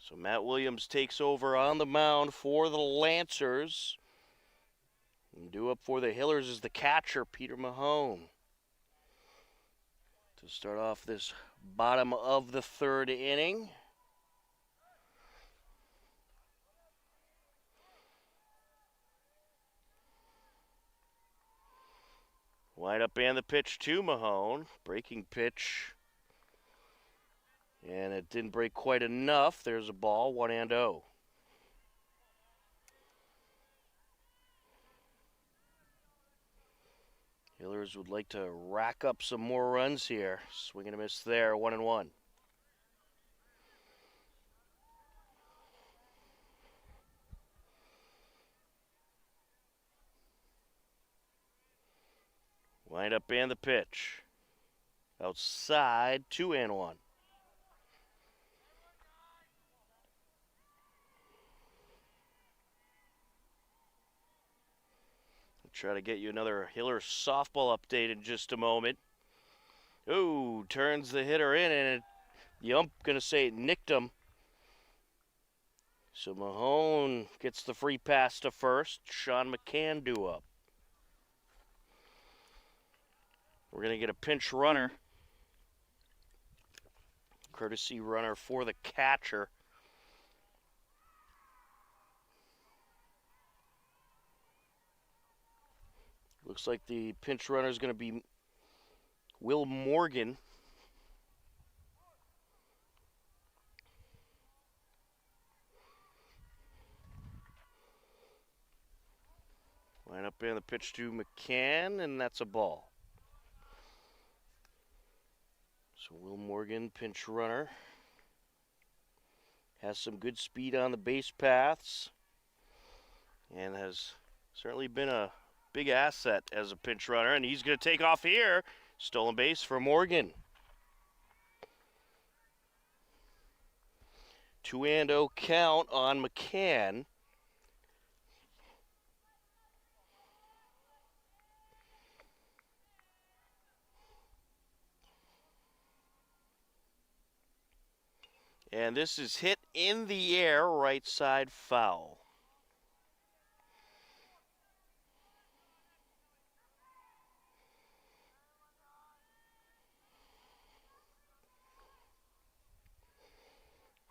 So Matt Williams takes over on the mound for the Lancers. And due up for the Hillers is the catcher, Peter Mahone. To start off this bottom of the third inning. Wind up and the pitch to Mahone. Breaking pitch. And it didn't break quite enough. There's a ball, 1-0. Hillers would like to rack up some more runs here. Swing and a miss there, 1-1. Wind up and the pitch. Outside, 2-1. Try to get you another Hiller softball update in just a moment. Ooh, turns the hitter in, and the ump gonna say it nicked him. So Mahone gets the free pass to first. Sean McCann due up. We're gonna get a pinch runner. Courtesy runner for the catcher. Looks like the pinch runner is going to be Will Morgan. Line up in the pitch to McCann, and that's a ball. So Will Morgan, pinch runner. Has some good speed on the base paths. And has certainly been a big asset as a pinch runner, and he's going to take off here. Stolen base for Morgan. 2-0 count on McCann. And this is hit in the air, right side foul.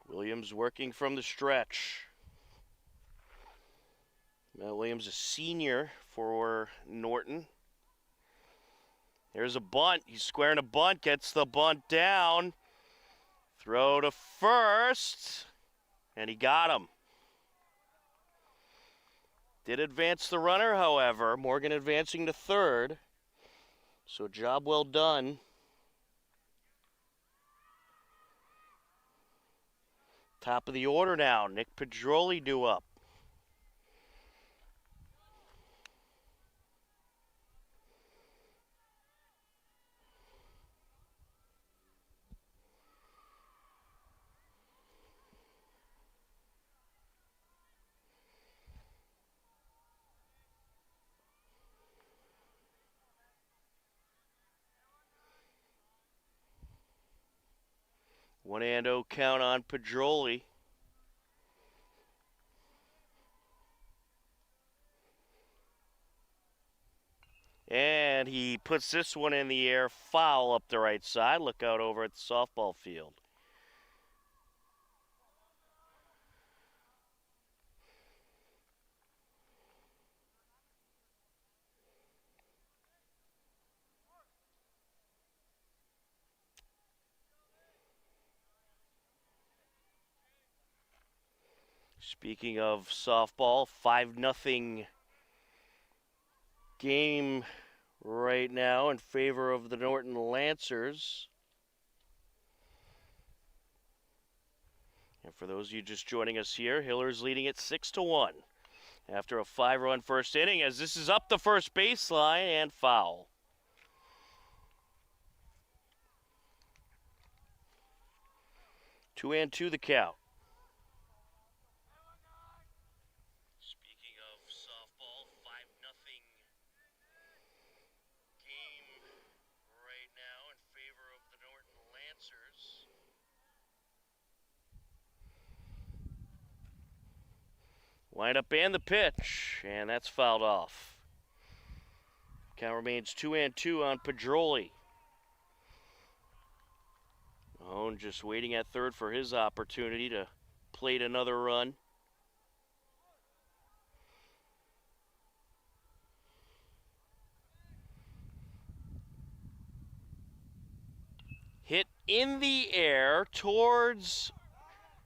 Williams working from the stretch. Matt Williams, a senior for Norton. There's a bunt. He's squaring a bunt, gets the bunt down. Throw to first, and he got him. Did advance the runner, however. Morgan advancing to third. So job well done. Top of the order now. Nick Pedroli due up. One and 0 count on Pedroli. And he puts this one in the air, foul up the right side. Look out over at the softball field. Speaking of softball, 5-0 game right now in favor of the Norton Lancers. And for those of you just joining us here, Hiller's leading it 6-1 after a 5-run first inning, as this is up the first baseline and foul. Two and two the count. Speaking of softball, 5-0 game right now in favor of the Norton Lancers. Wind up and the pitch, and that's fouled off. Count remains 2-2 on Pedroli. Mahone just waiting at third for his opportunity to plate another run. Hit in the air towards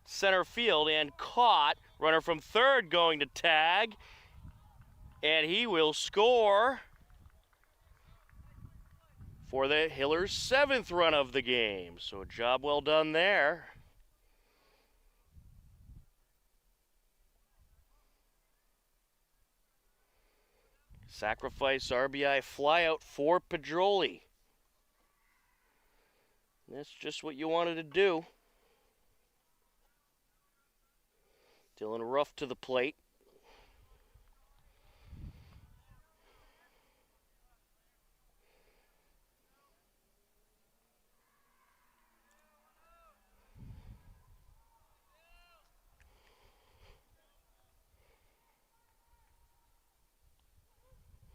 center field and caught. Runner from third going to tag, and he will score for the Hillers' 7th run of the game. So job well done there. Sacrifice RBI flyout for Pedroli. That's just what you wanted to do. Dylan Ruff to the plate.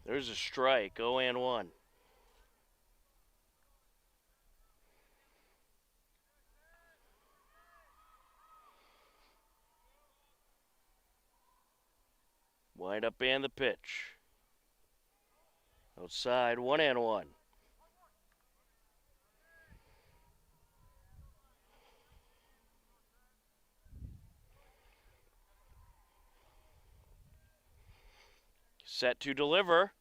There's a strike, 0-1. Wind up and the pitch. Outside, 1-1. Set to deliver.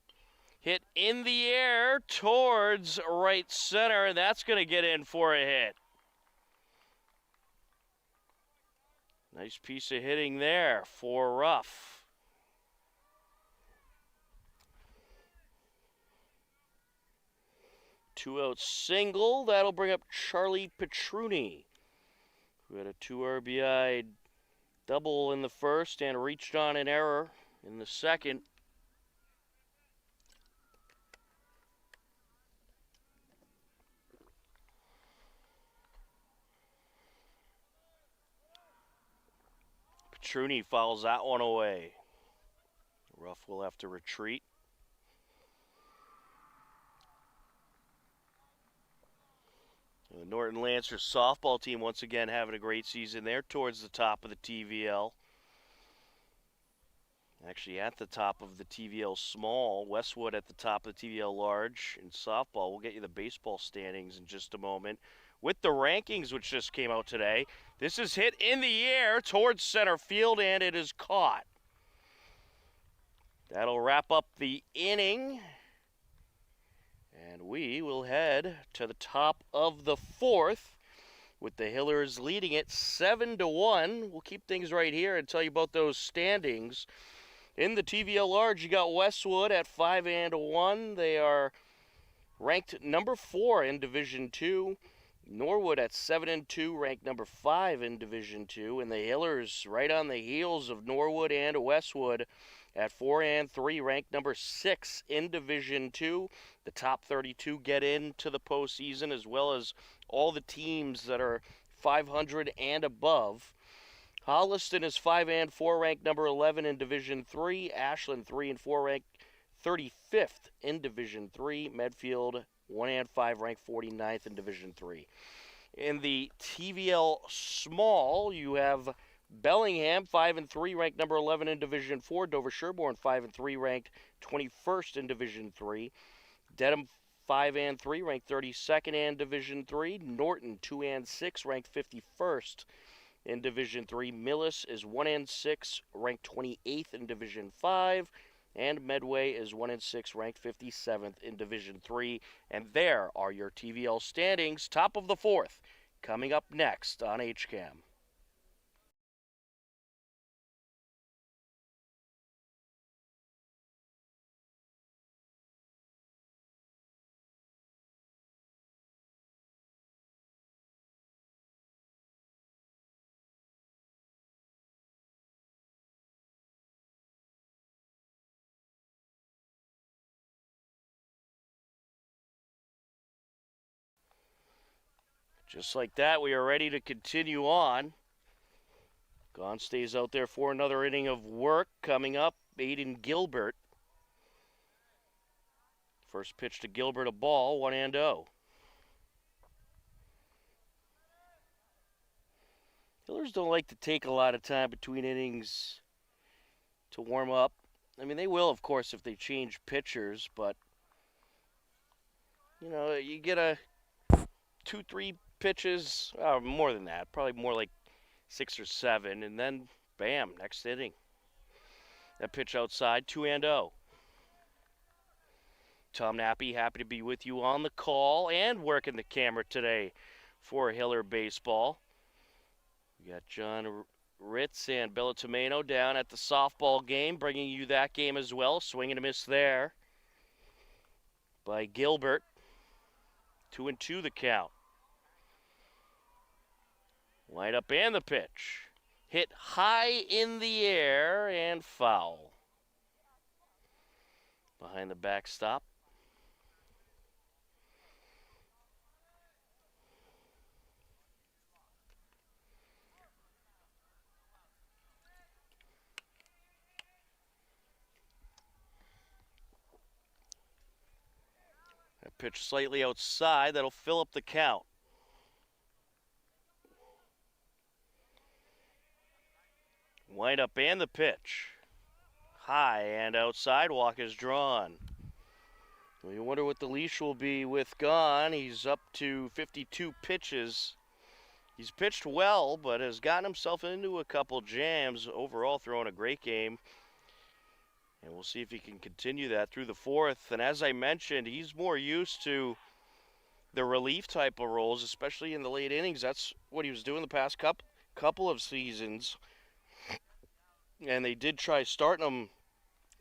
Hit in the air towards right center, and that's going to get in for a hit. Nice piece of hitting there for Ruff. Two-out single. That'll bring up Charlie Petruni, who had a 2 RBI double in the first and reached on an error in the second. Petruni fouls that one away. Ruff will have to retreat. The Norton Lancers softball team once again having a great season there towards the top of the TVL. Actually at the top of the TVL small, Westwood at the top of the TVL large. In softball, we'll get you the baseball standings in just a moment. With the rankings which just came out today, this is hit in the air towards center field and it is caught. That'll wrap up the inning. And we will head to the top of the 4th with the Hillers leading it 7-1. We'll keep things right here and tell you about those standings. In the TVL large, you got Westwood at 5-1. They are ranked number 4 in Division 2. Norwood at 7-2, ranked number 5 in Division 2. And the Hillers right on the heels of Norwood and Westwood at 4-3, ranked number 6 in Division 2. The top 32 get into the postseason, as well as all the teams that are 500 and above. Holliston is 5-4, ranked number 11 in Division 3. Ashland 3-4, ranked 35th in Division 3. Medfield 1-5, ranked 49th in Division 3. In the TVL small, you have Bellingham 5-3, ranked number 11 in Division 4. Dover Sherborne 5-3, ranked 21st in Division 3. Dedham 5-3, ranked 32nd in Division 3. Norton 2-6, ranked 51st in Division 3. Millis is 1-6, ranked 28th in Division 5. And Medway is 1-6, ranked 57th in Division 3. And there are your TVL standings, top of the 4th, coming up next on HCAM. Just like that, we are ready to continue on. Gone stays out there for another inning of work. Coming up, Aiden Gilbert. First pitch to Gilbert, a ball, 1-0. Killers don't like to take a lot of time between innings to warm up. I mean, they will, of course, if they change pitchers, but, you know, you get a 2-3 pitches, more than that, probably more like 6 or 7, and then, bam, next inning. That pitch outside, 2-0. Tom Nappy, happy to be with you on the call and working the camera today for Hiller Baseball. We got John Ritz and Bellatomeno down at the softball game, bringing you that game as well. Swing and a miss there by Gilbert. 2-2 the count. Wind up and the pitch. Hit high in the air and foul. Behind the backstop. That pitch slightly outside. That'll fill up the count. Wind up and the pitch. High and outside. Walk is drawn. Well, you wonder what the leash will be with Gone. He's up to 52 pitches. He's pitched well, but has gotten himself into a couple jams. Overall, throwing a great game. And we'll see if he can continue that through the fourth. And as I mentioned, he's more used to the relief type of roles, especially in the late innings. That's what he was doing the past couple of seasons. And they did try starting him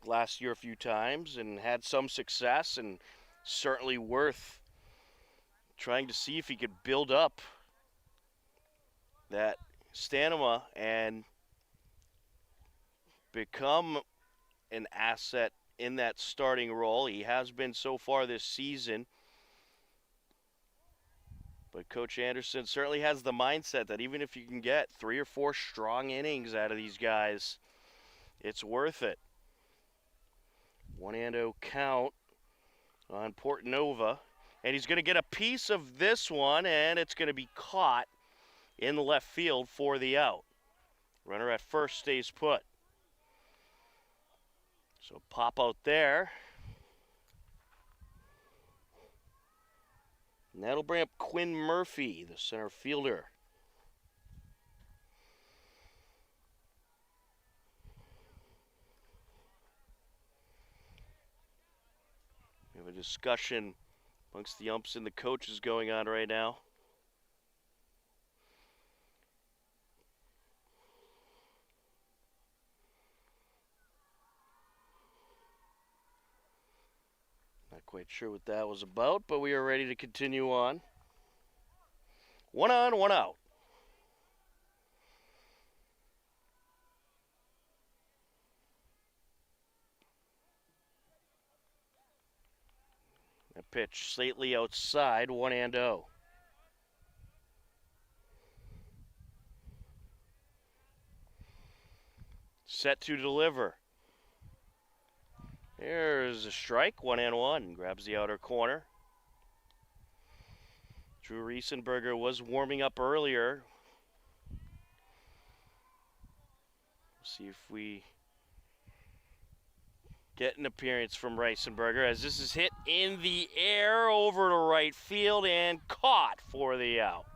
last year a few times and had some success, and certainly worth trying to see if he could build up that stamina and become an asset in that starting role. He has been so far this season. But Coach Anderson certainly has the mindset that even if you can get 3 or 4 strong innings out of these guys, it's worth it. 1-0 count on Portanova. And he's going to get a piece of this one, and it's going to be caught in the left field for the out. Runner at first stays put. So pop out there. And that'll bring up Quinn Murphy, the center fielder. We have a discussion amongst the umps and the coaches going on right now. Not quite sure what that was about, but we are ready to continue on. 1 on, 1 out. A pitch slightly outside, 1-0. Set to deliver. There's a strike, 1-1. Grabs the outer corner. Drew Riesenberger was warming up earlier. See if we get an appearance from Riesenberger as this is hit in the air over to right field and caught for the out.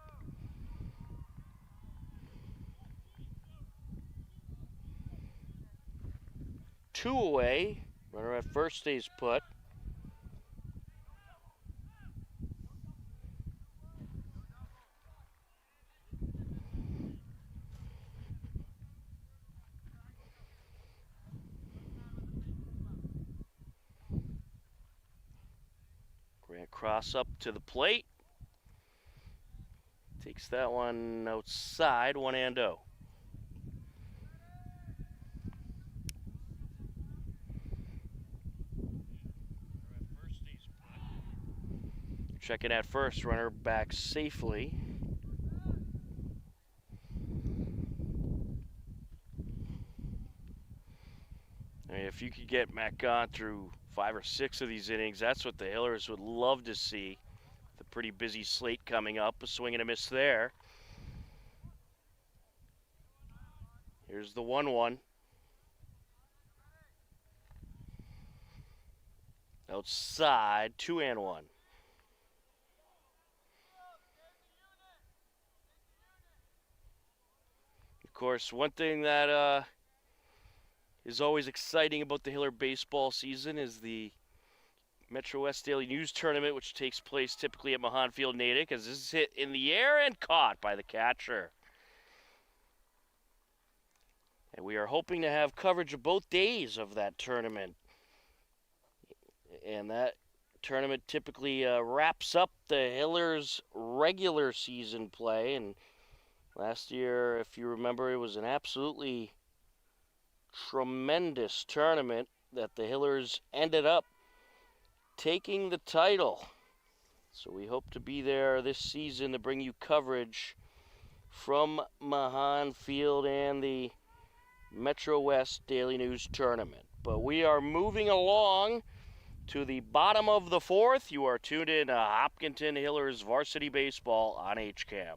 Two away. Runner at first stays put. Grant Cross up to the plate. Takes that one outside, 1-0. Checking at first, runner back safely. I mean, if you could get Matt Gahn through 5 or 6 of these innings, that's what the Hillers would love to see. The pretty busy slate coming up, a swing and a miss there. Here's the 1-1. Outside, 2-1. Of course, one thing that is always exciting about the Hiller baseball season is the Metro West Daily News Tournament, which takes place typically at Mahan Field, Natick, as this is hit in the air and caught by the catcher. And we are hoping to have coverage of both days of that tournament. And that tournament typically wraps up the Hillers' regular season play. And last year, if you remember, it was an absolutely tremendous tournament that the Hillers ended up taking the title. So we hope to be there this season to bring you coverage from Mahan Field and the Metro West Daily News Tournament. But we are moving along to the bottom of the fourth. You are tuned in to Hopkinton Hillers Varsity Baseball on HCAM.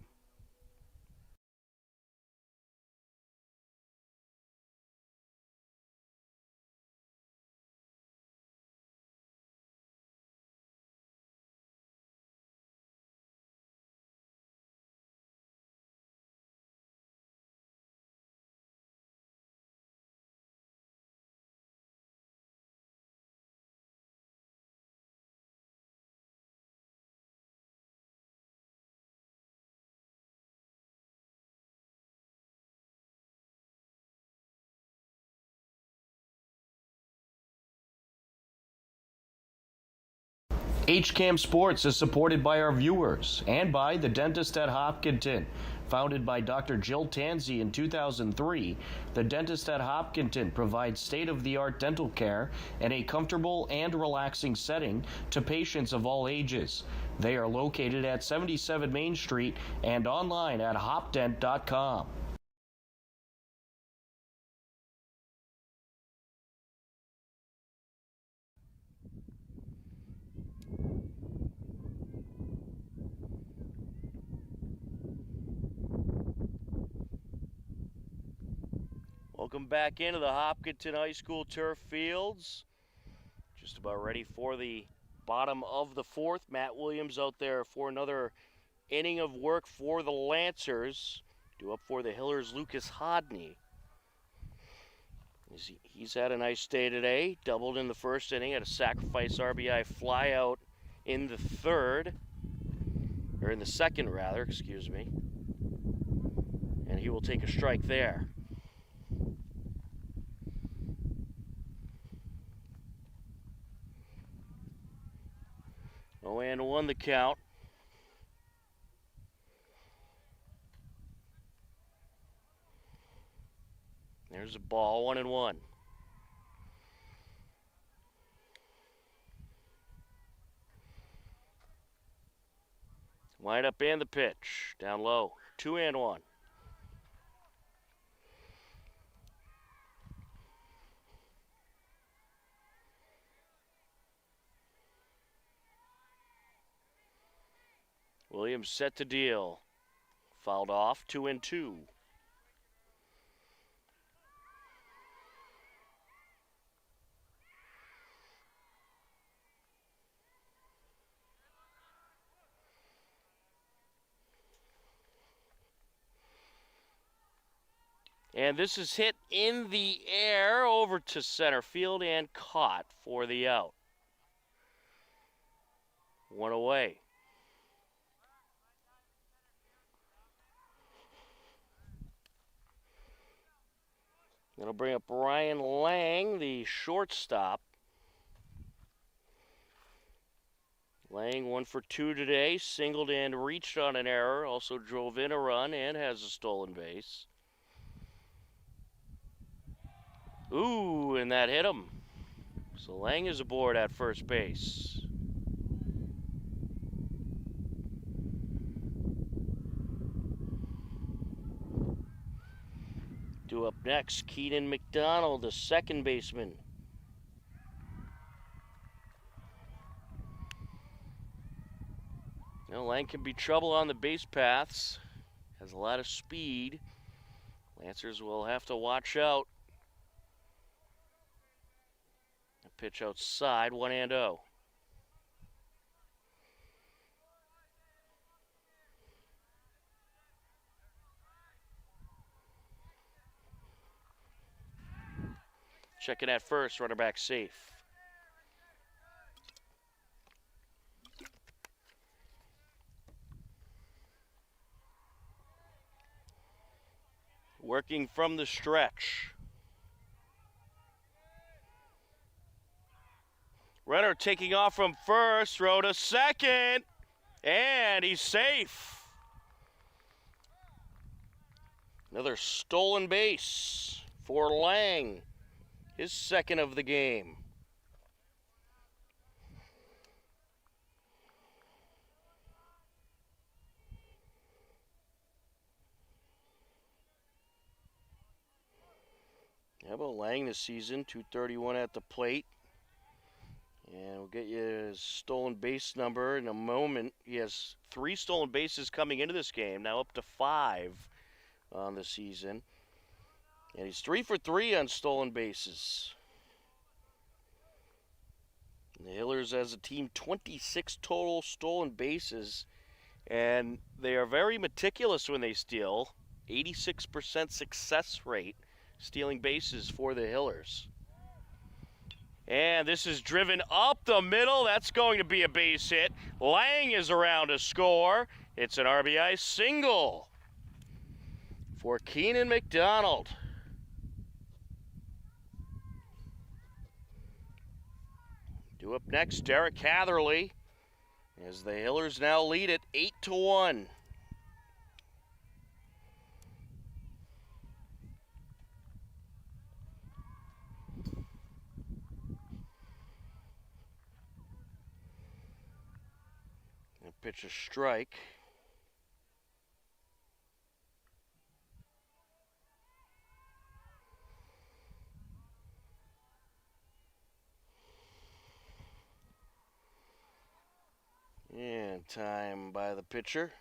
HCAM Sports is supported by our viewers and by the Dentist at Hopkinton. Founded by Dr. Jill Tansey in 2003, the Dentist at Hopkinton provides state-of-the-art dental care in a comfortable and relaxing setting to patients of all ages. They are located at 77 Main Street and online at hopdent.com. Welcome back into the Hopkinton High School turf fields. Just about ready for the bottom of the fourth. Matt Williams out there for another inning of work for the Lancers. Due up for the Hillers, Lucas Hodney. He's had a nice day today. Doubled in the first inning, had a sacrifice RBI fly out in the third. Or in the second, rather, excuse me. And he will take a strike there. 0-1 the count. There's a ball, 1-1. Wind up and the pitch. Down low. 2-1. Williams set to deal. Fouled off, 2-2. And this is hit in the air over to center field and caught for the out. One away. That'll bring up Ryan Lang, the shortstop. Lang 1 for 2 today, singled and reached on an error, also drove in a run and has a stolen base. Ooh, and that hit him. So Lang is aboard at first base. Due 2 up next. Keenan McDonald, the second baseman. Now Lang can be trouble on the base paths. Has a lot of speed. Lancers will have to watch out. A pitch outside, 1-0. Checking at first, runner back safe. Working from the stretch. Runner taking off from first, throw to second, and he's safe. Another stolen base for Lang, his second of the game. How about Lang this season? 231 at the plate. And we'll get you his stolen base number in a moment. He has 3 stolen bases coming into this game, now up to 5 on the season. And he's 3 for 3 on stolen bases. And the Hillers as a team, 26 total stolen bases. And they are very meticulous when they steal. 86% success rate stealing bases for the Hillers. And this is driven up the middle. That's going to be a base hit. Lang is around to score. It's an RBI single for Keenan McDonald. Due up next, Derek Hatherley, as the Hillers now lead it 8-1. Pitch a strike. And time by the pitcher.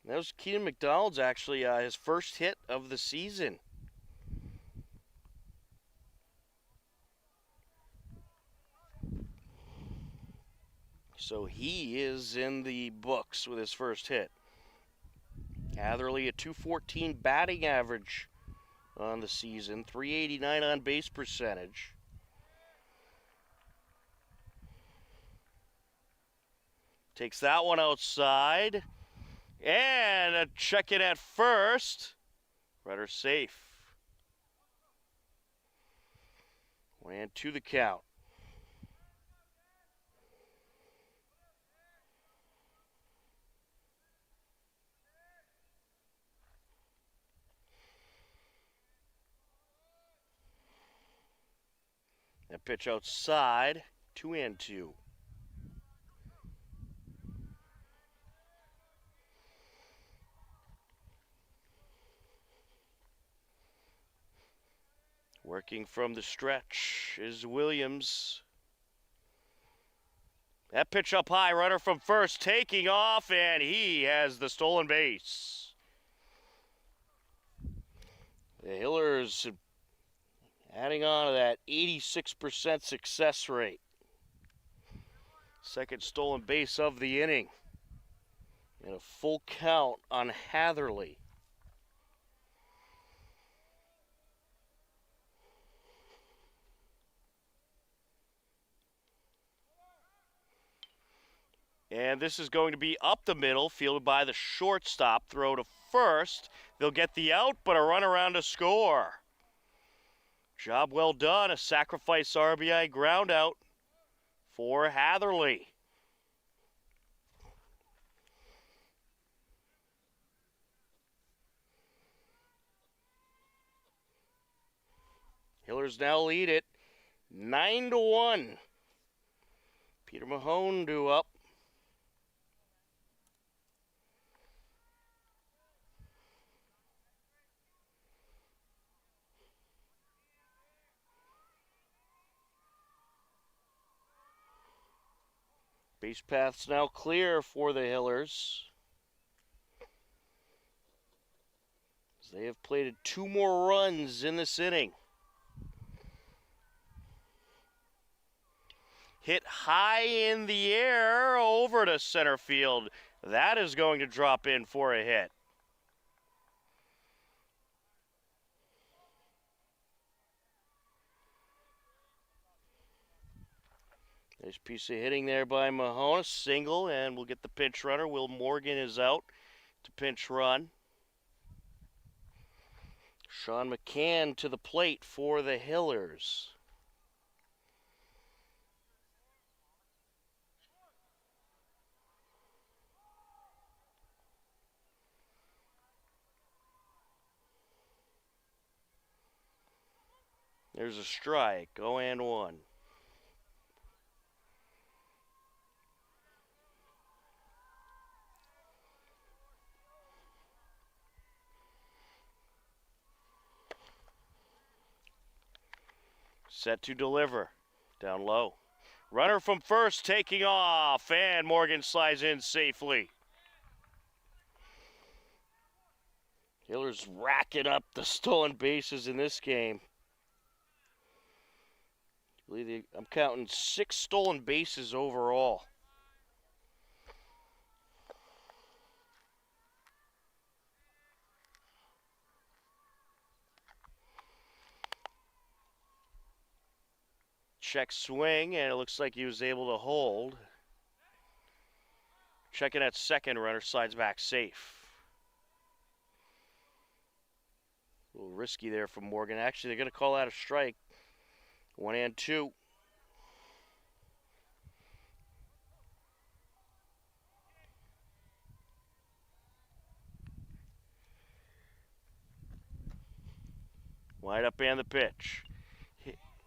That was Keenan McDonald's actually his first hit of the season. So he is in the books with his first hit. Hatherley, a 214 batting average on the season, 389 on base percentage. Takes that one outside. And a check in at first. Runner safe. 1-2 the count. That pitch outside, 2-2. Working from the stretch is Williams. That pitch up high, runner from first taking off, and he has the stolen base. The Hillers adding on to that 86% success rate. Second stolen base of the inning. And a full count on Hatherley. And this is going to be up the middle, fielded by the shortstop. Throw to first. They'll get the out, but a run around to score. Job well done. A sacrifice RBI ground out for Hatherley. Hillers now lead it 9-1. Peter Mahone due up. Base path's now clear for the Hillers. They have plated 2 more runs in this inning. Hit high in the air over to center field. That is going to drop in for a hit. Nice piece of hitting there by Mahone. Single, and we'll get the pinch runner. Will Morgan is out to pinch run. Sean McCann to the plate for the Hillers. There's a strike. 0-1. Set to deliver. Down low. Runner from first taking off, and Morgan slides in safely. Hillers racking up the stolen bases in this game. I'm counting 6 stolen bases overall. Check swing, and it looks like he was able to hold. Checking at second, runner slides back safe. A little risky there from Morgan. Actually, they're going to call that a strike. 1-2. Wide up and the pitch.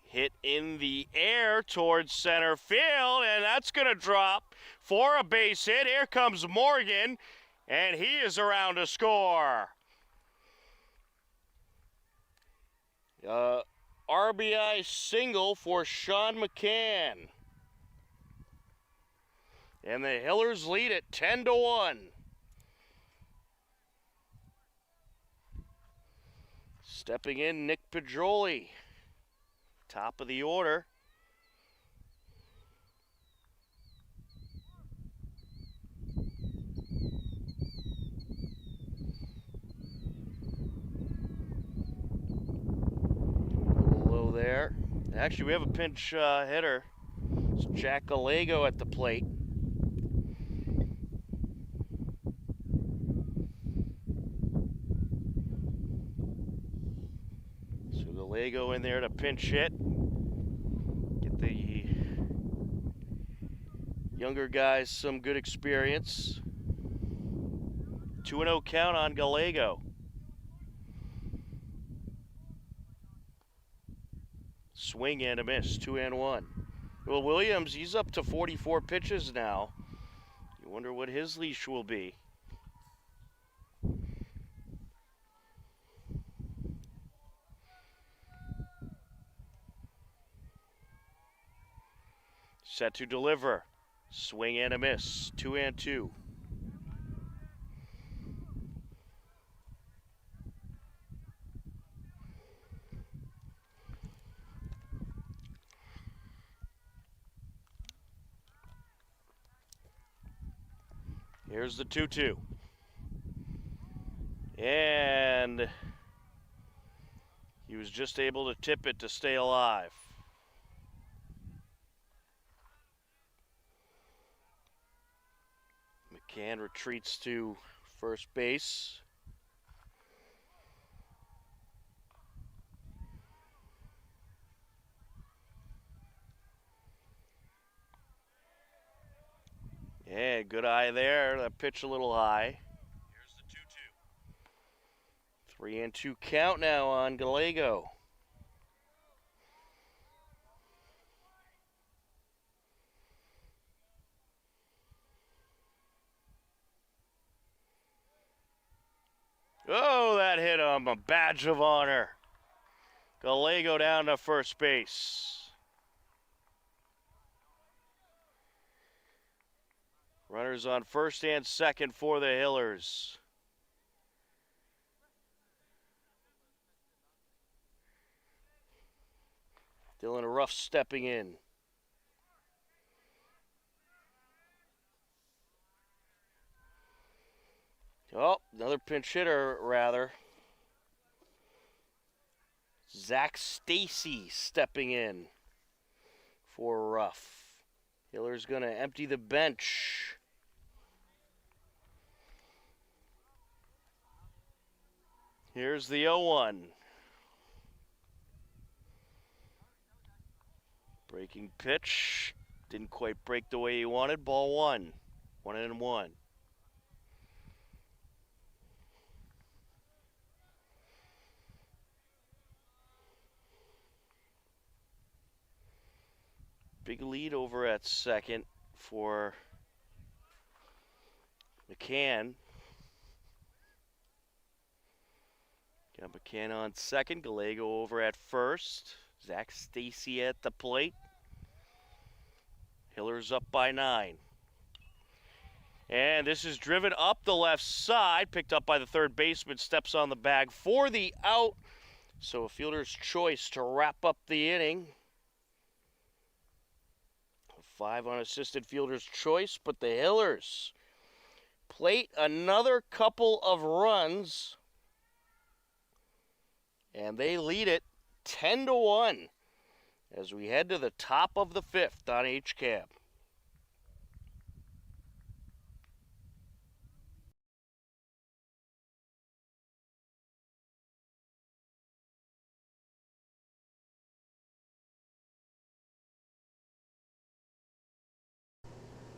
Hit in the air towards center field, and that's going to drop for a base hit. Here comes Morgan, and he is around to score. RBI single for Sean McCann. And the Hillers lead it 10-1. Stepping in, Nick Pedroli. Top of the order. Low there. Actually, we have a pinch hitter. It's Jack Gallego at the plate. So Gallego in there to pinch hit. Get the younger guys some good experience. 2-0 count on Gallego. Swing and a miss, 2-1. Well, Williams, he's up to 44 pitches now. You wonder what his leash will be. Set to deliver. Swing and a miss, 2-2. Here's the 2-2. And he was just able to tip it to stay alive. McCann retreats to first base. Yeah, good eye there. That pitch a little high. Here's the 2-2. 3-2 count now on Gallego. Oh, that hit him. A badge of honor. Gallego down to first base. Runners on first and second for the Hillers. Dylan Ruff stepping in. Oh, another pinch hitter, rather. Zach Stacy stepping in for Ruff. Hiller's going to empty the bench. Here's the 0-1. Breaking pitch. Didn't quite break the way he wanted. Ball 1. 1-1. Big lead over at second for McCann. Got McCann on second. Gallego over at first. Zach Stacy at the plate. Hiller's up by 9. And this is driven up the left side. Picked up by the third baseman. Steps on the bag for the out. So a fielder's choice to wrap up the inning. 5 unassisted fielder's choice, but the Hillers plate another couple of runs, and they lead it 10-1 as we head to the top of the 5th on HCAM.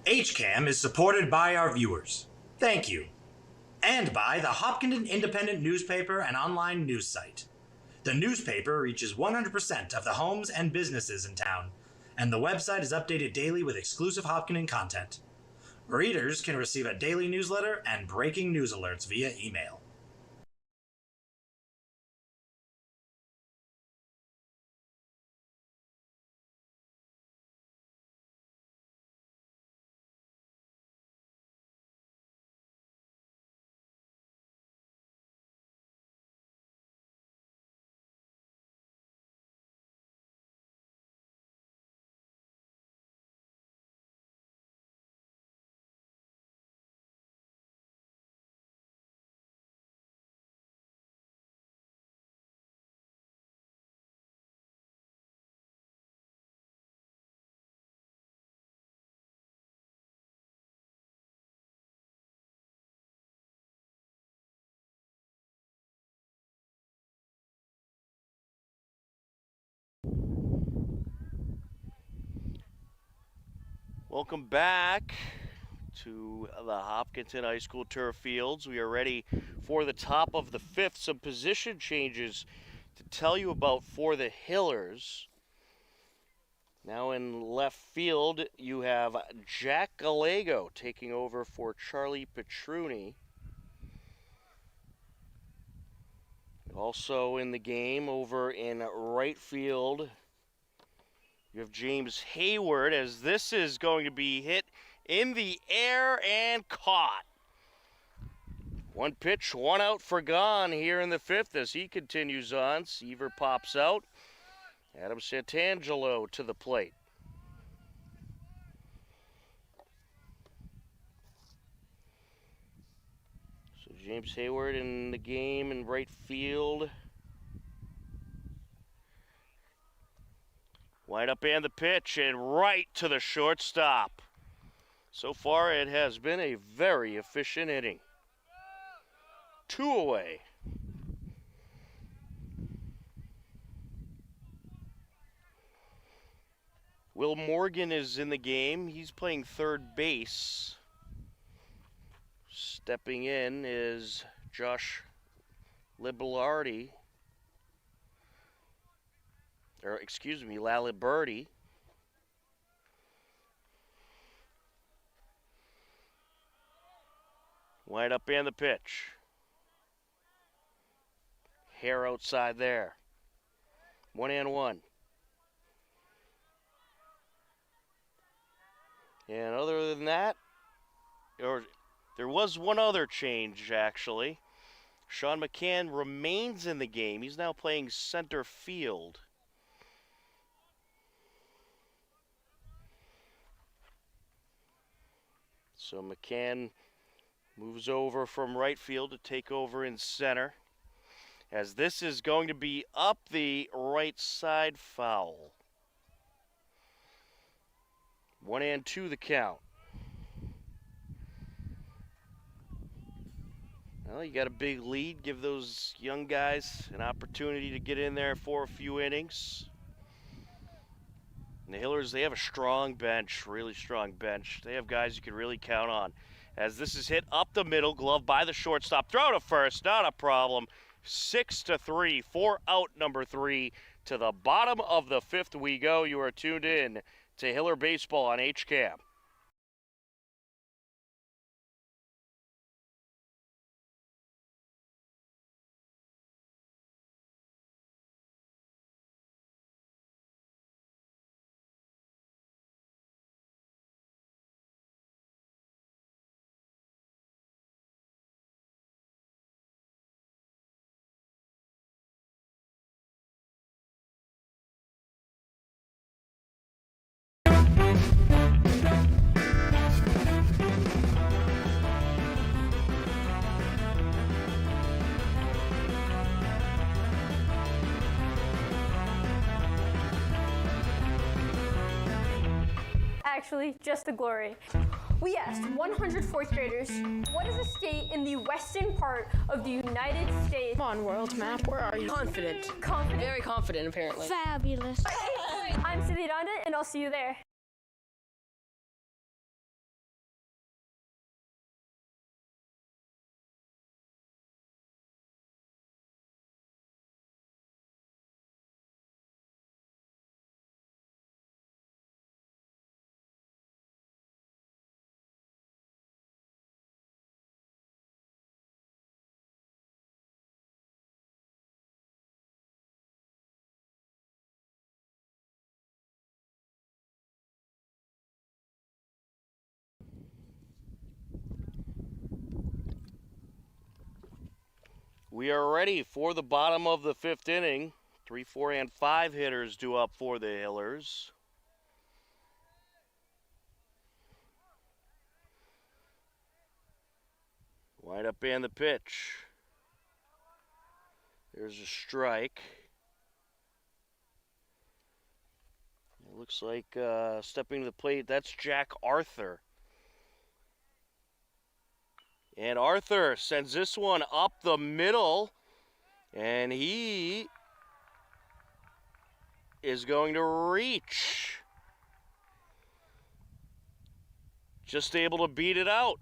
HCAM is supported by our viewers. Thank you. And by the Hopkinton Independent newspaper and online news site. The newspaper reaches 100% of the homes and businesses in town, and the website is updated daily with exclusive Hopkinton content. Readers can receive a daily newsletter and breaking news alerts via email. Welcome back to the Hopkinton High School turf fields. We are ready for the top of the 5th. Some position changes to tell you about for the Hillers. Now in left field, you have Jack Gallego taking over for Charlie Petruni. Also in the game over in right field, you have James Hayward, as this is going to be hit in the air and caught. 1 pitch, 1 out for Gone here in the 5th as he continues on. Seaver pops out. Adam Santangelo to the plate. So James Hayward in the game in right field. Wide up and the pitch, and right to the shortstop. So far, it has been a very efficient inning. 2 away. Will Morgan is in the game. He's playing third base. Stepping in is Josh Laliberti. Wide up and the pitch. hair outside there. 1-1. And other than that, there was one other change, actually. Sean McCann remains in the game. He's now playing center field. So McCann moves over from right field to take over in center, as this is going to be up the right side foul. 1-2 the count. Well, you got a big lead. Give those young guys an opportunity to get in there for a few innings. And the Hillers, they have a strong bench, really strong bench. They have guys you can really count on. As this is hit up the middle, glove by the shortstop. Throw to first, not a problem. 6-3, 4 out number 3. To the bottom of the 5th we go. You are tuned in to Hiller Baseball on HCAM. Actually, just the glory. We asked 100 fourth graders, what is a state in the western part of the United States? Come on, world map, where are you? Confident. Confident? Very confident, apparently. Fabulous. I'm Sidney Donda, and I'll see you there. We are ready for the bottom of the 5th inning. 3, 4, and 5 hitters due up for the Hillers. Wind up and the pitch. There's a strike. It looks like stepping to the plate, that's Jack Arthur. And Arthur sends this one up the middle, and he is going to reach. Just able to beat it out.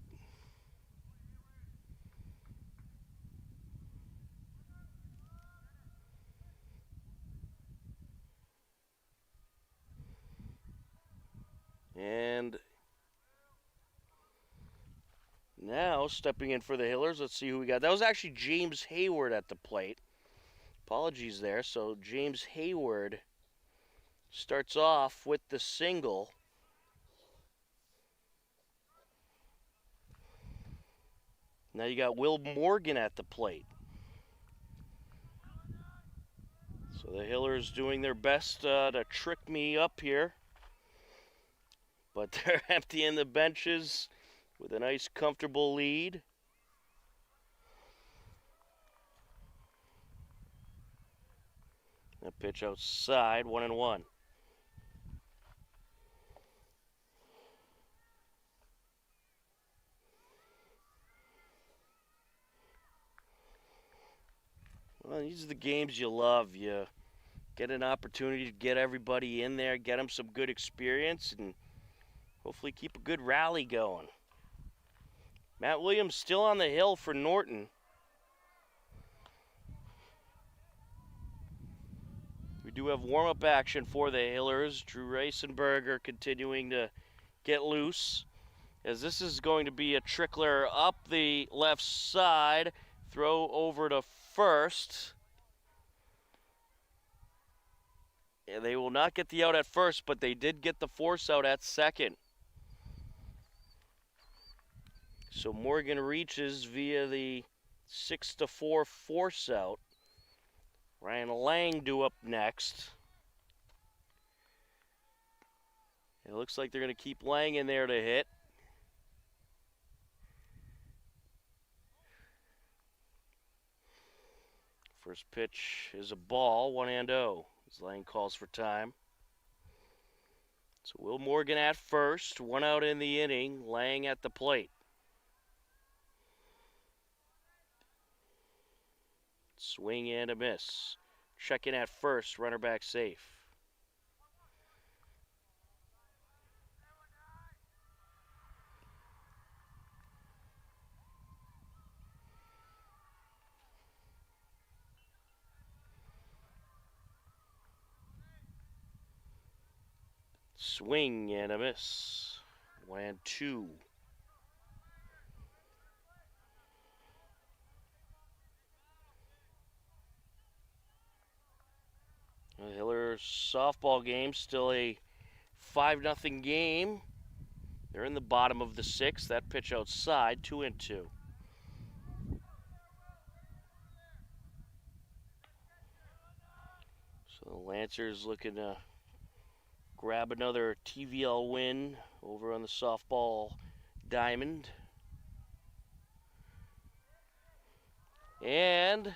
And now stepping in for the Hillers, let's see who we got. That was actually James Hayward at the plate. Apologies there. So James Hayward starts off with the single. Now you got Will Morgan at the plate. So the Hillers doing their best to trick me up here. But they're emptying the benches with a nice, comfortable lead. A pitch outside, 1-1. Well, these are the games you love. You get an opportunity to get everybody in there, get them some good experience, and hopefully keep a good rally going. Matt Williams still on the hill for Norton. We do have warm-up action for the Hillers. Drew Reisenberger continuing to get loose, as this is going to be a trickler up the left side. Throw over to first. And they will not get the out at first, but they did get the force out at second. So Morgan reaches via the 6-4 force out. Ryan Lang due up next. It looks like they're going to keep Lang in there to hit. First pitch is a ball, 1-0, as Lang calls for time. So Will Morgan at first, 1 out in the inning, Lang at the plate. Swing and a miss. Checking at first, runner back safe. Swing and a miss. 1-2. The Hillers softball game, still a 5-0 game. They're in the bottom of the 6th. That pitch outside, 2-2. So the Lancers looking to grab another TVL win over on the softball diamond. And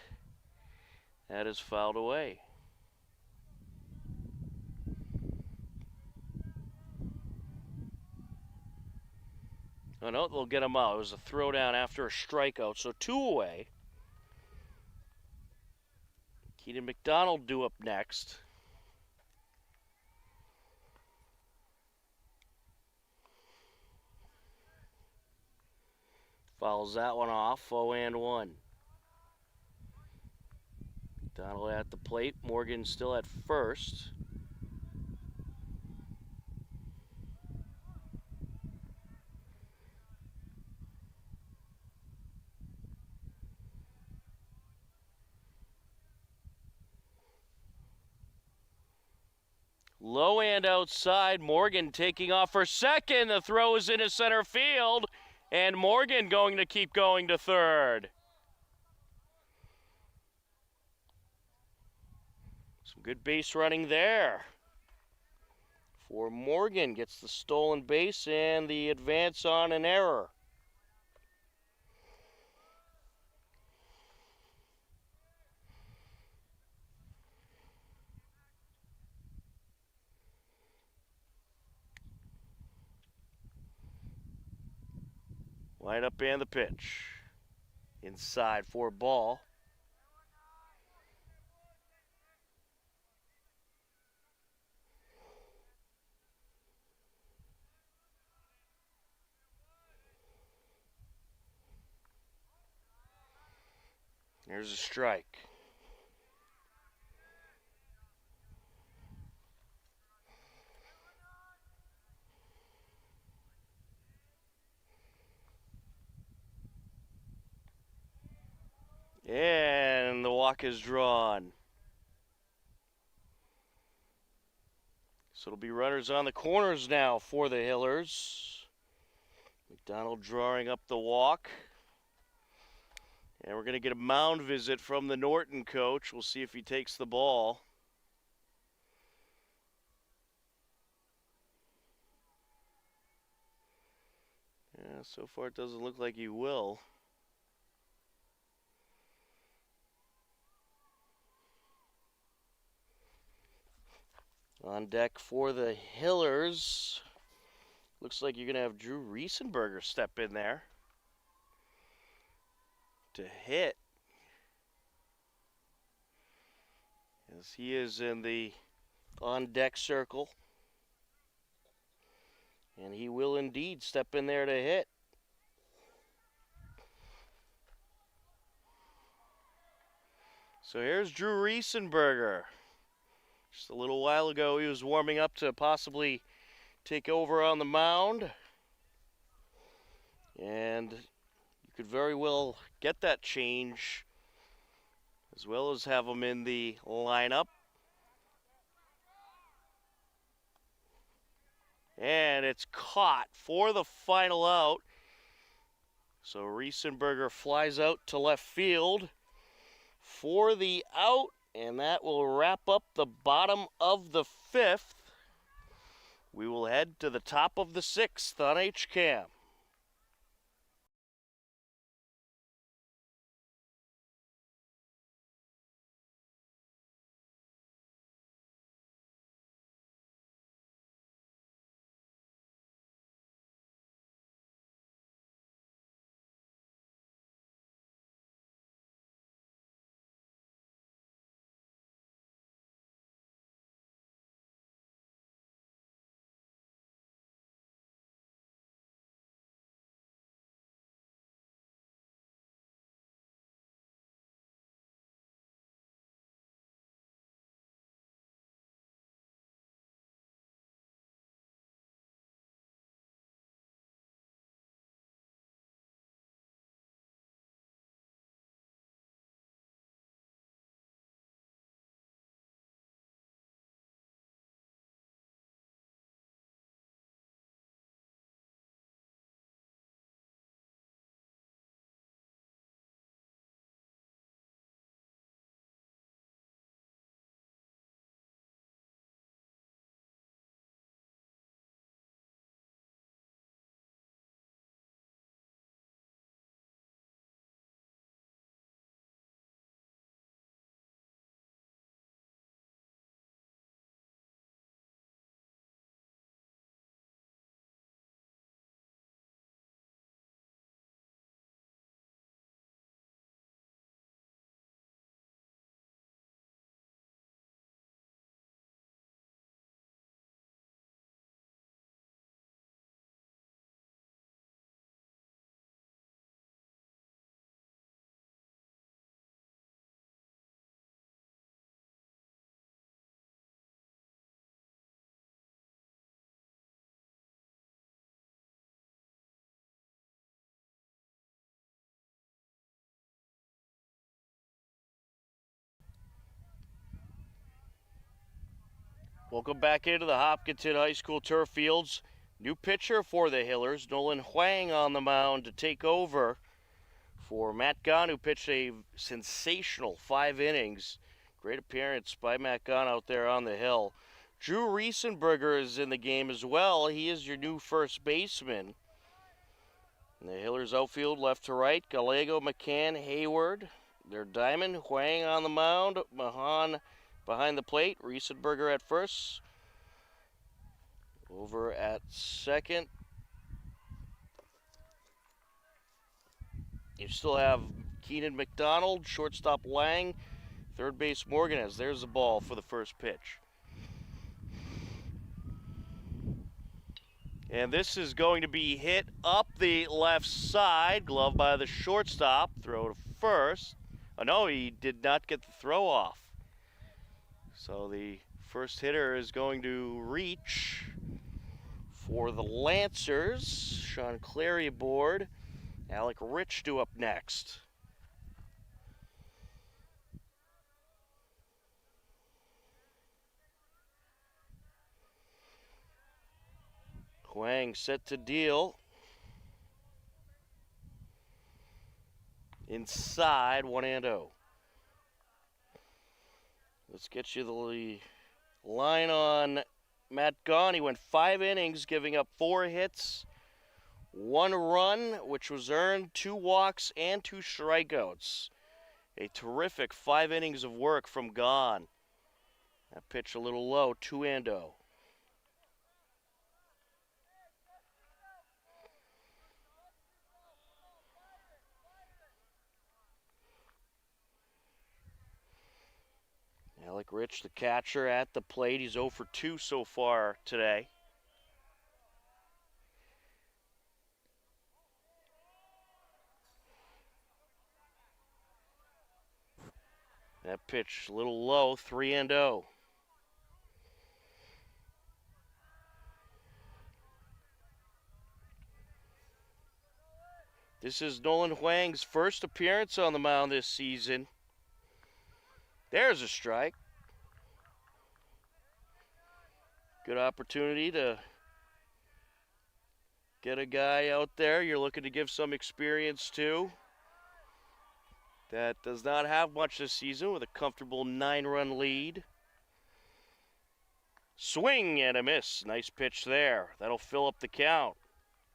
that is fouled away. Oh no, they'll get him out. It was a throwdown after a strikeout, so 2 away. Keaton McDonald due up next. Fouls that one off, 0-1. McDonald at the plate, Morgan still at first. Low and outside, Morgan taking off for second. The throw is into center field, and Morgan going to keep going to third. Some good base running there. For Morgan, gets the stolen base and the advance on an error. Line up and the pitch. Inside for ball. There's a strike. And the walk is drawn. So it'll be runners on the corners now for the Hillers. McDonald drawing up the walk. And we're going to get a mound visit from the Norton coach. We'll see if he takes the ball. Yeah, so far it doesn't look like he will. On deck for the Hillers. Looks like you're going to have Drew Riesenberger step in there to hit. As he is in the on-deck circle. And he will indeed step in there to hit. So here's Drew Riesenberger. Just a little while ago, he was warming up to possibly take over on the mound. And you could very well get that change, as well as have him in the lineup. And it's caught for the final out. So Riesenberger flies out to left field for the out, and that will wrap up the bottom of the fifth. We will head to the top of the sixth on HCAM. Welcome back into the Hopkinton High School turf fields. New pitcher for the Hillers, Nolan Huang on the mound to take over for Matt Gunn, who pitched a sensational 5 innings. Great appearance by Matt Gunn out there on the hill. Drew Riesenberger is in the game as well. He is your new first baseman. And the Hillers outfield left to right, Gallego, McCann, Hayward. Their diamond, Huang on the mound, Mahan behind the plate, Riesenberger at first. Over at second, you still have Keenan McDonald, shortstop Lang, third base Morganez. There's the ball for the first pitch. And this is going to be hit up the left side, glove by the shortstop, throw to first. Oh no, he did not get the throw off. So the first hitter is going to reach for the Lancers. Sean Clary aboard. Alec Rich due up next. Huang set to deal. Inside, 1-0. Let's get you the line on Matt Gunn. He went 5 innings, giving up 4 hits, 1 run, which was earned, 2 walks, and 2 strikeouts. A terrific 5 innings of work from Gunn. That pitch a little low, 2-0. Alec Rich, the catcher, at the plate. He's 0 for 2 so far today. That pitch a little low, 3-0. This is Nolan Huang's first appearance on the mound this season. There's a strike. Good opportunity to Get a guy out there you're looking to give some experience to. That does not have much this season with a comfortable 9-run lead. Swing and a miss. Nice pitch there. That'll fill up the count.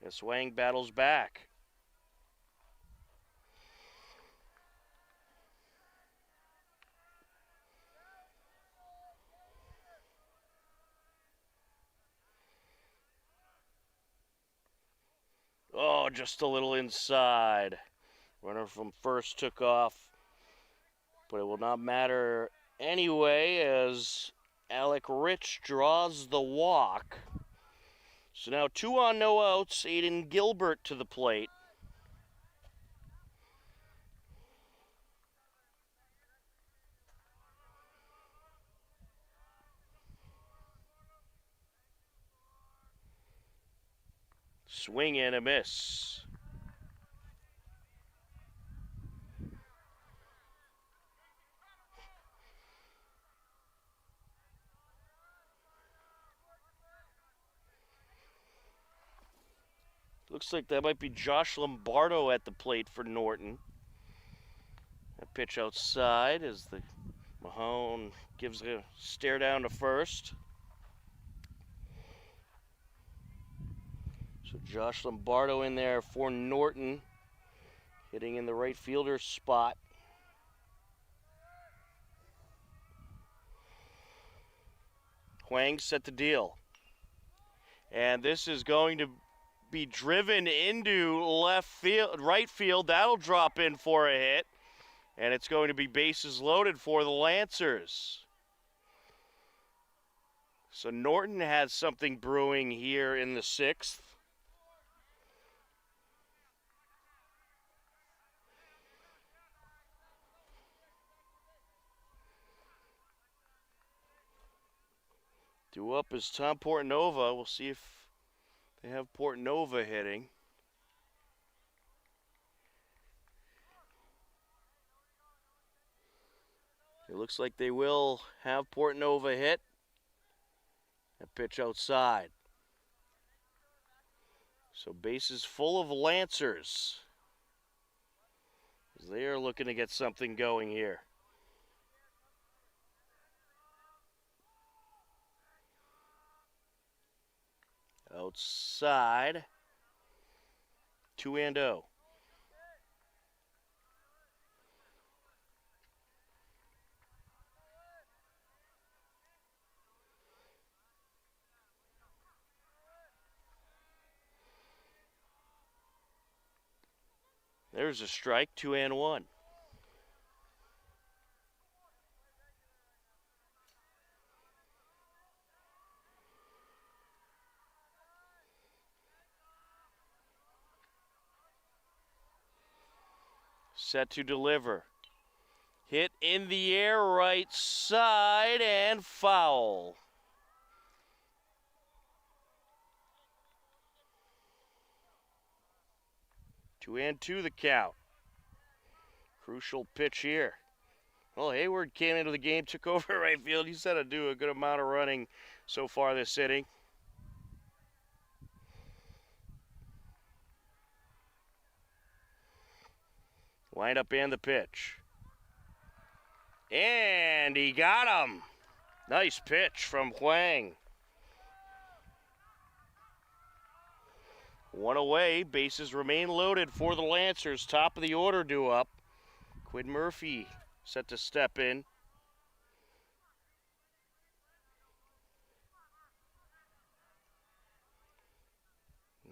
And Swang battles back. Oh, just a little inside. Runner from first took off, but it will not matter anyway as Alec Rich draws the walk. So now 2 on, no outs. Aiden Gilbert to the plate. Swing and a miss. Looks like that might be Josh Lombardo at the plate for Norton. A pitch outside as the Mahone gives a stare down to first. So Josh Lombardo in there for Norton, hitting in the right fielder spot. Huang set the deal. And this is going to be driven into right field. That'll drop in for a hit. And it's going to be bases loaded for the Lancers. So Norton has something brewing here in the 6th. Due up is Tom Portanova. We'll see if they have Portanova hitting. It looks like they will have Portanova hit. A pitch outside. So bases full of Lancers. They are looking to get something going here. Outside. 2-0. There's a strike, 2-1. Set to deliver. Hit in the air, right side, and foul. Two and two the count. Crucial pitch here. Well, Hayward came into the game, took over right field. He's had to do a good amount of running so far this inning. Lineup and the pitch. And he got him. Nice pitch from Huang. One away, bases remain loaded for the Lancers. Top of the order due up. Quinn Murphy set to step in.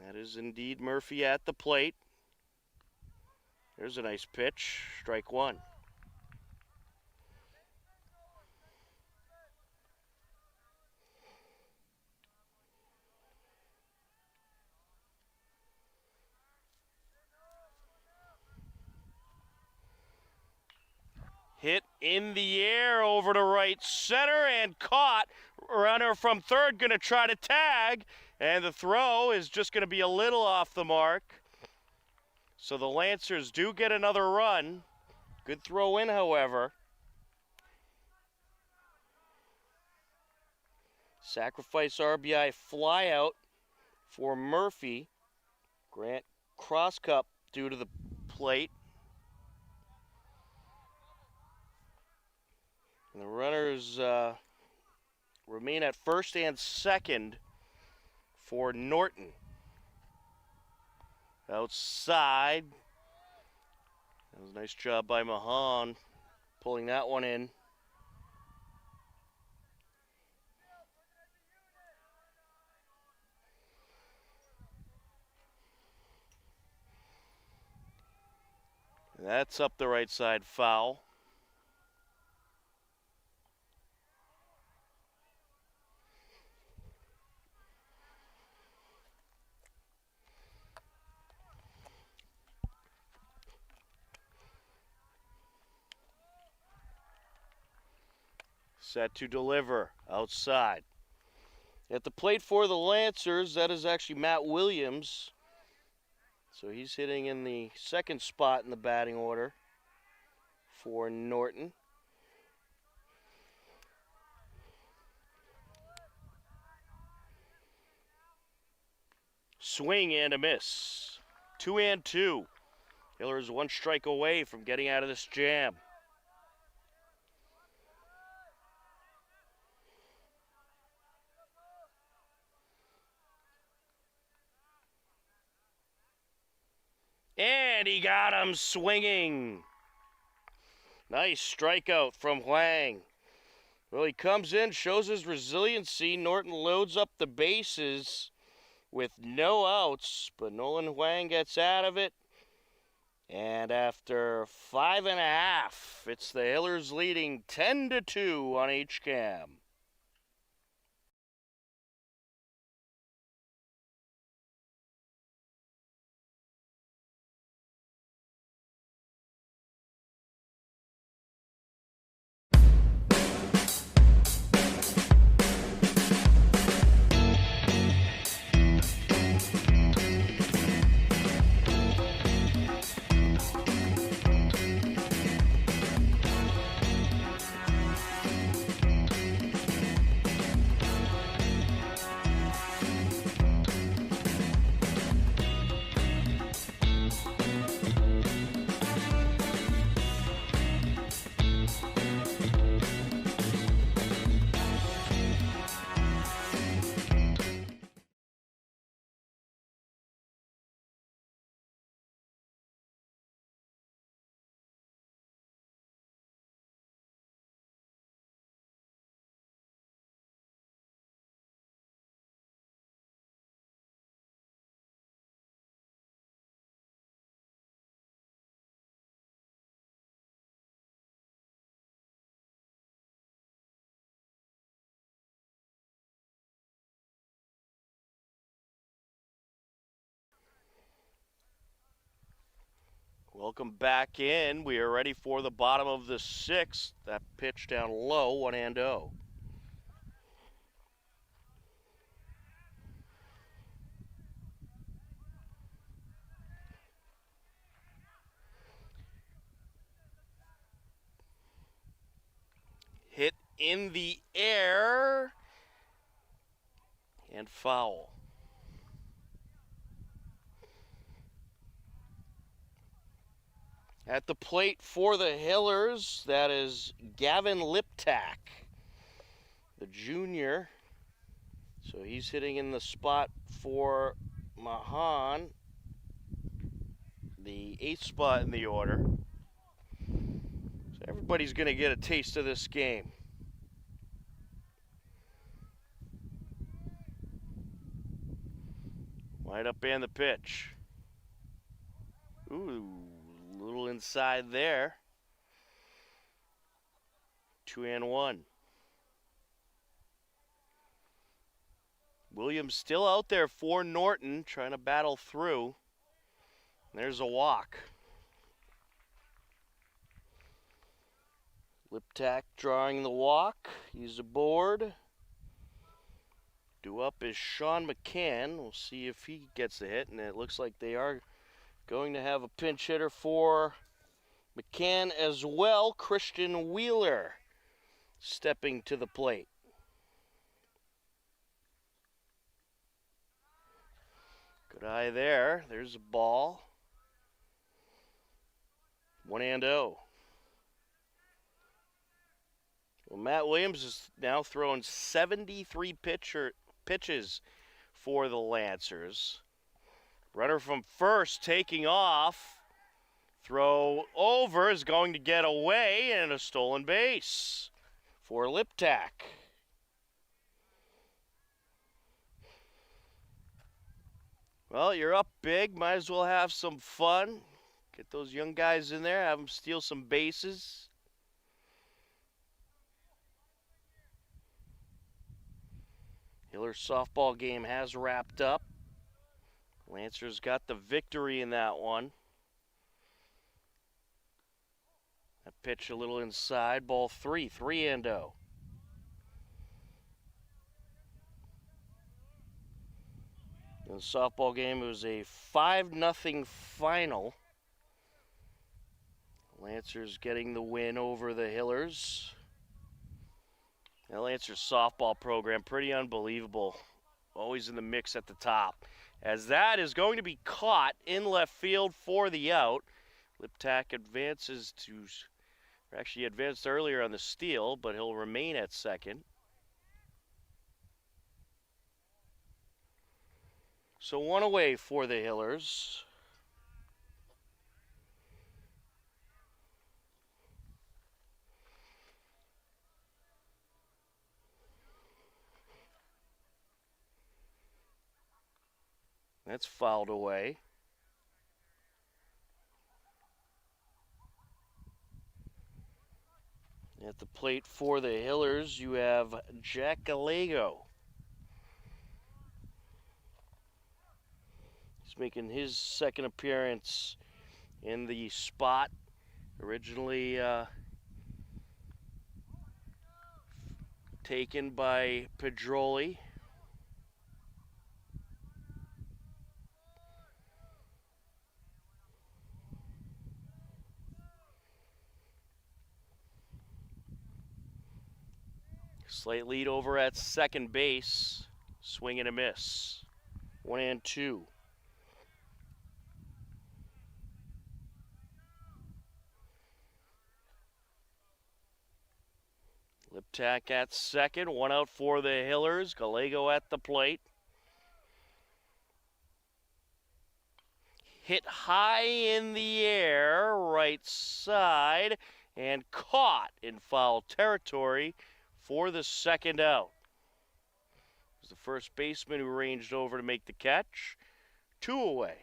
That is indeed Murphy at the plate. There's a nice pitch. Strike one. Hit in the air over to right center and caught. Runner from third going to try to tag, and the throw is just going to be a little off the mark. So the Lancers do get another run. Good throw in, however. Sacrifice RBI flyout for Murphy. Grant cross cup due to the plate. And the runners remain at first and second for Norton. Outside. That was a nice job by Mahan pulling that one in. That's up the right side, foul. Set to deliver outside. At the plate for the Lancers, that is actually Matt Williams. So he's hitting in the second spot in the batting order for Norton. Swing and a miss. 2-2. Hillers 1 strike away from getting out of this jam. And he got him swinging. Nice strikeout from Huang. Well, he comes in, shows his resiliency. Norton loads up the bases with no outs, but Nolan Huang gets out of it. And after 5.5, it's the Hillers leading 10-2 on HCAM. Welcome back in. We are ready for the bottom of the 6th. That pitch down low, 1-0. Hit in the air and foul. At the plate for the Hillers, that is Gavin Liptak, the junior. So he's hitting in the spot for Mahan, the 8th spot in the order. So everybody's going to get a taste of this game. Wind up and the pitch. Ooh. Little inside there. 2-1. Williams still out there for Norton, trying to battle through. There's a walk. Liptak drawing the walk. He's aboard. Due up is Sean McCann. We'll see if he gets the hit, and it looks like they are going to have a pinch hitter for McCann as well. Christian Wheeler stepping to the plate. Good eye there. There's a ball. 1-0. Well, Matt Williams is now throwing 73 pitches for the Lancers. Runner from first taking off. Throw over is going to get away, and a stolen base for Liptak. Well, you're up big. Might as well have some fun. Get those young guys in there, have them steal some bases. Hiller's softball game has wrapped up. Lancers got the victory in that one. That pitch a little inside. Ball 3, 3-0. In the softball game, it was a 5-0 final. Lancers getting the win over the Hillers. The Lancers softball program, pretty unbelievable. Always in the mix at the top. As that is going to be caught in left field for the out. Liptak advances to, or actually advanced earlier on the steal, but he'll remain at second. So one away for the Hillers. That's fouled away. At the plate for the Hillers, you have Jack Gallego. He's making his second appearance in the spot. Originally taken by Pedroli. Slight lead over at second base. Swing and a miss. 1-2. Liptak at second. One out for the Hillers. Gallego at the plate. Hit high in the air, right side, and caught in foul territory for the second out. It was the first baseman who ranged over to make the catch. 2 away.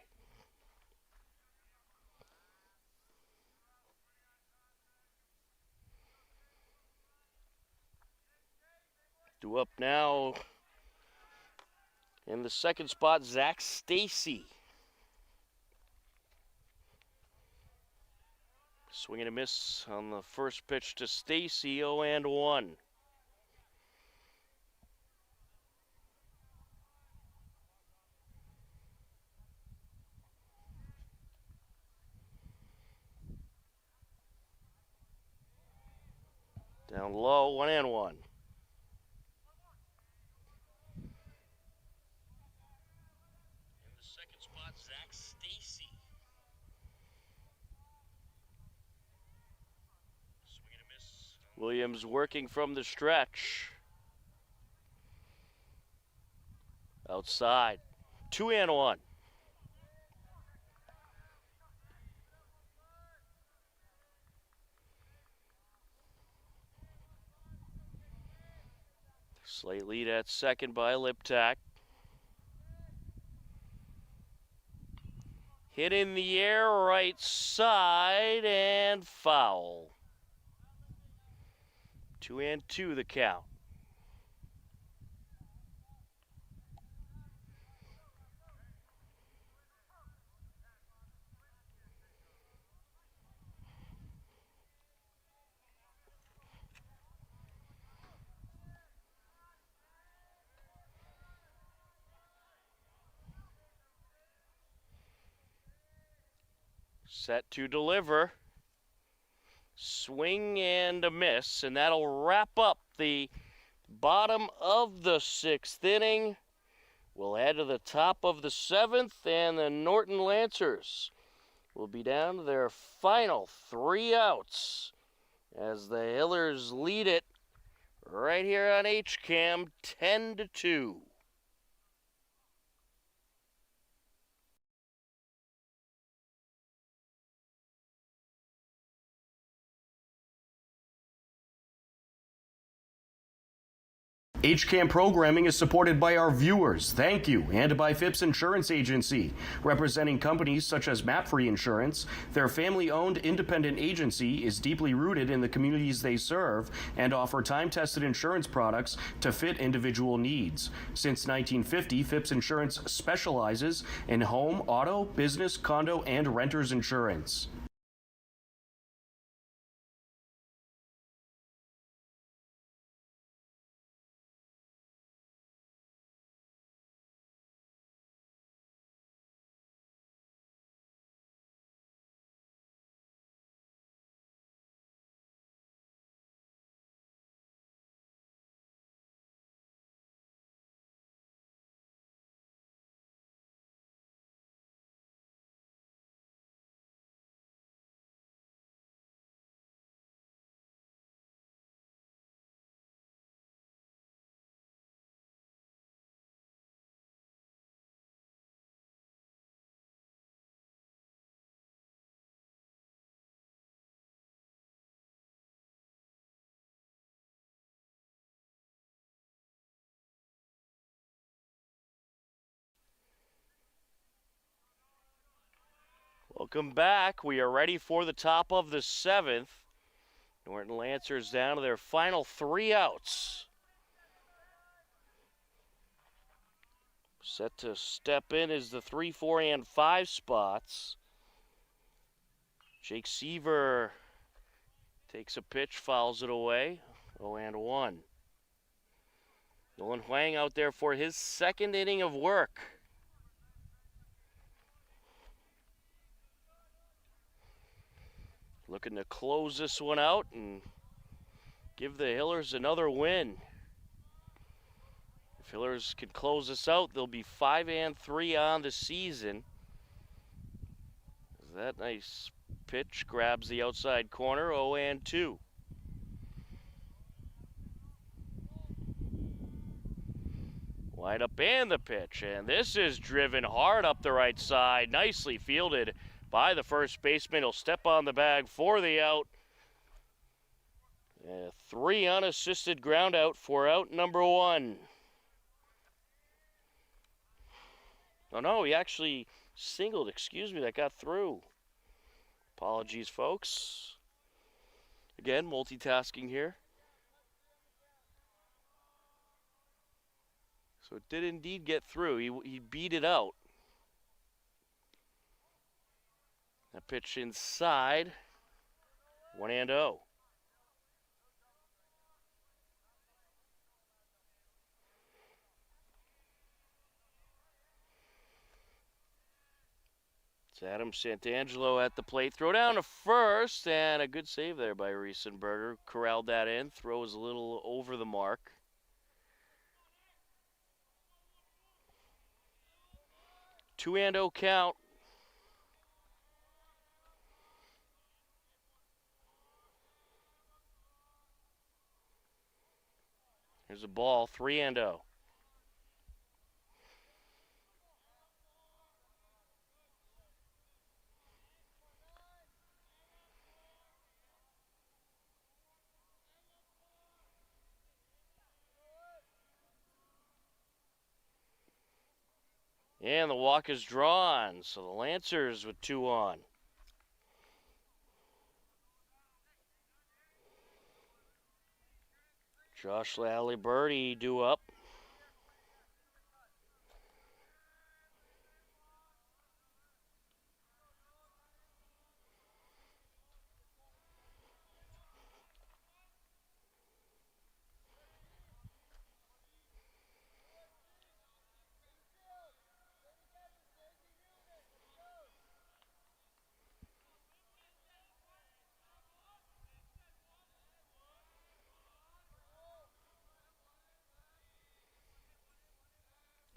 Due up now in the second spot, Zach Stacy. Swing and a miss on the first pitch to Stacy, 0-1. Down low, 1-1. In the second spot, Zach Stacy. Swing and a miss. Williams working from the stretch. Outside. 2-1. Slight lead at second by Liptak. Hit in the air, right side, and foul. 2-2 the count. Set to deliver. Swing and a miss, and that'll wrap up the bottom of the 6th inning. We'll head to the top of the 7th, and the Norton Lancers will be down to their final 3 outs as the Hillers lead it right here on HCAM 10-2. HCAM programming is supported by our viewers, thank you, and by Phipps Insurance Agency, representing companies such as MapFree Insurance. Their family-owned independent agency is deeply rooted in the communities they serve and offer time-tested insurance products to fit individual needs. Since 1950, Phipps Insurance specializes in home, auto, business, condo, and renters insurance. Welcome back. We are ready for the top of the 7th. Norton Lancers down to their final 3 outs. Set to step in is the 3, 4, and 5 spots. Jake Seaver takes a pitch, fouls it away. 0-1. Nolan Huang out there for his 2nd inning of work. Looking to close this one out and give the Hillers another win. If Hillers can close this out, they'll be 5-3 on the season. That nice pitch grabs the outside corner, 0-2. Wide up and the pitch, and this is driven hard up the right side. Nicely fielded by the first baseman. He'll step on the bag for the out. 3 unassisted ground out for out number 1. Oh no, he actually singled, excuse me, that got through. Apologies, folks. Again, multitasking here. So it did indeed get through. He beat it out. That pitch inside. 1-0. It's Adam Santangelo at the plate. Throw down to first, and a good save there by Riesenberger. Corralled that in. Throws a little over the mark. Two and 0 count. Here's a ball, 3-0. And the walk is drawn, so the Lancers with 2 on. Josh Lally-Birdie due up.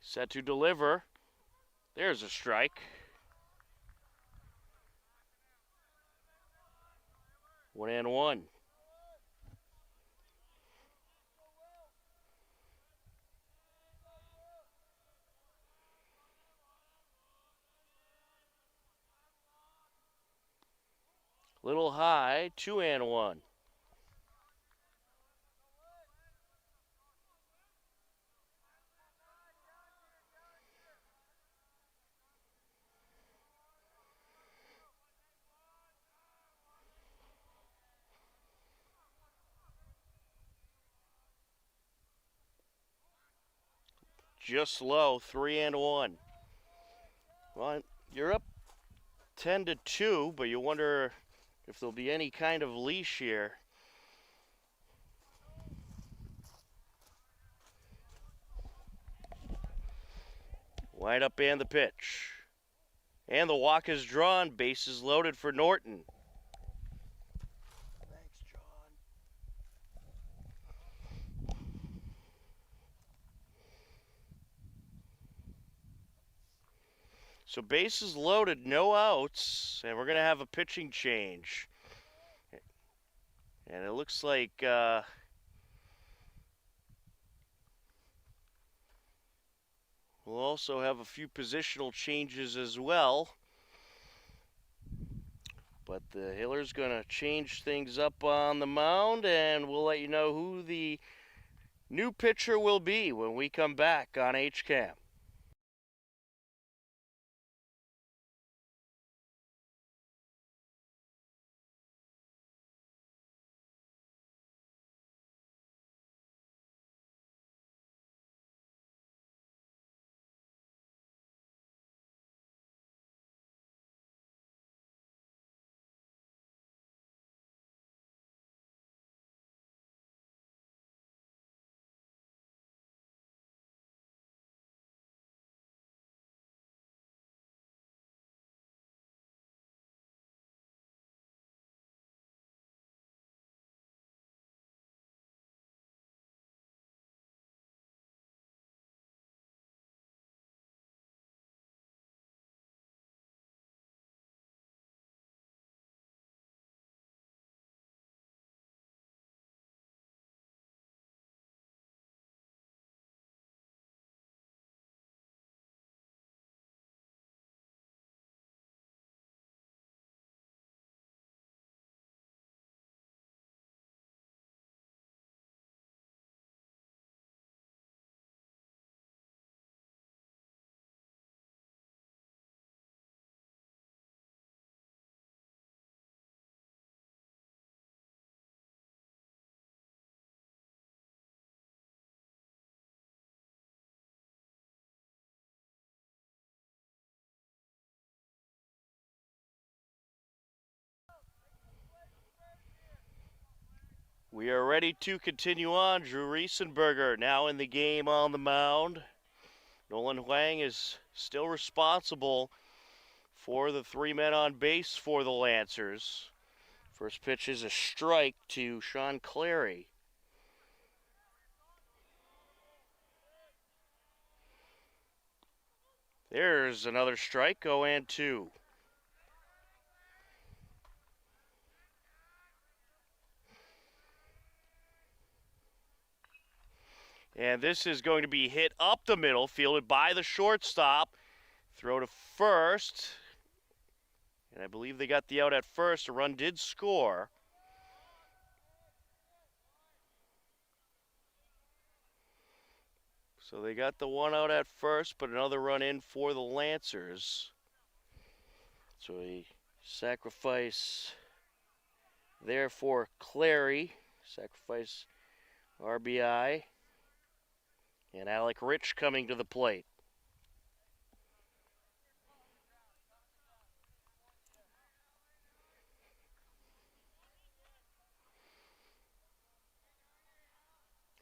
Set to deliver. There's a strike. 1-1. Little high, 2-1. Just low, 3-1. Well, you're up 10-2, but you wonder if there'll be any kind of leash here. Wind up and the pitch. And the walk is drawn, bases loaded for Norton. Thanks, John. So bases loaded, no outs, and we're going to have a pitching change. And it looks like we'll also have a few positional changes as well. But the Hiller's going to change things up on the mound, and we'll let you know who the new pitcher will be when we come back on HCAM. We are ready to continue on. Drew Riesenberger now in the game on the mound. Nolan Huang is still responsible for the 3 men on base for the Lancers. First pitch is a strike to Sean Clary. There's another strike, 0-2. And this is going to be hit up the middle, fielded by the shortstop. Throw to first. And I believe they got the out at first. A run did score. So they got the one out at first, but another run in for the Lancers. So a sacrifice there for Clary. Sacrifice RBI. And Alec Rich coming to the plate.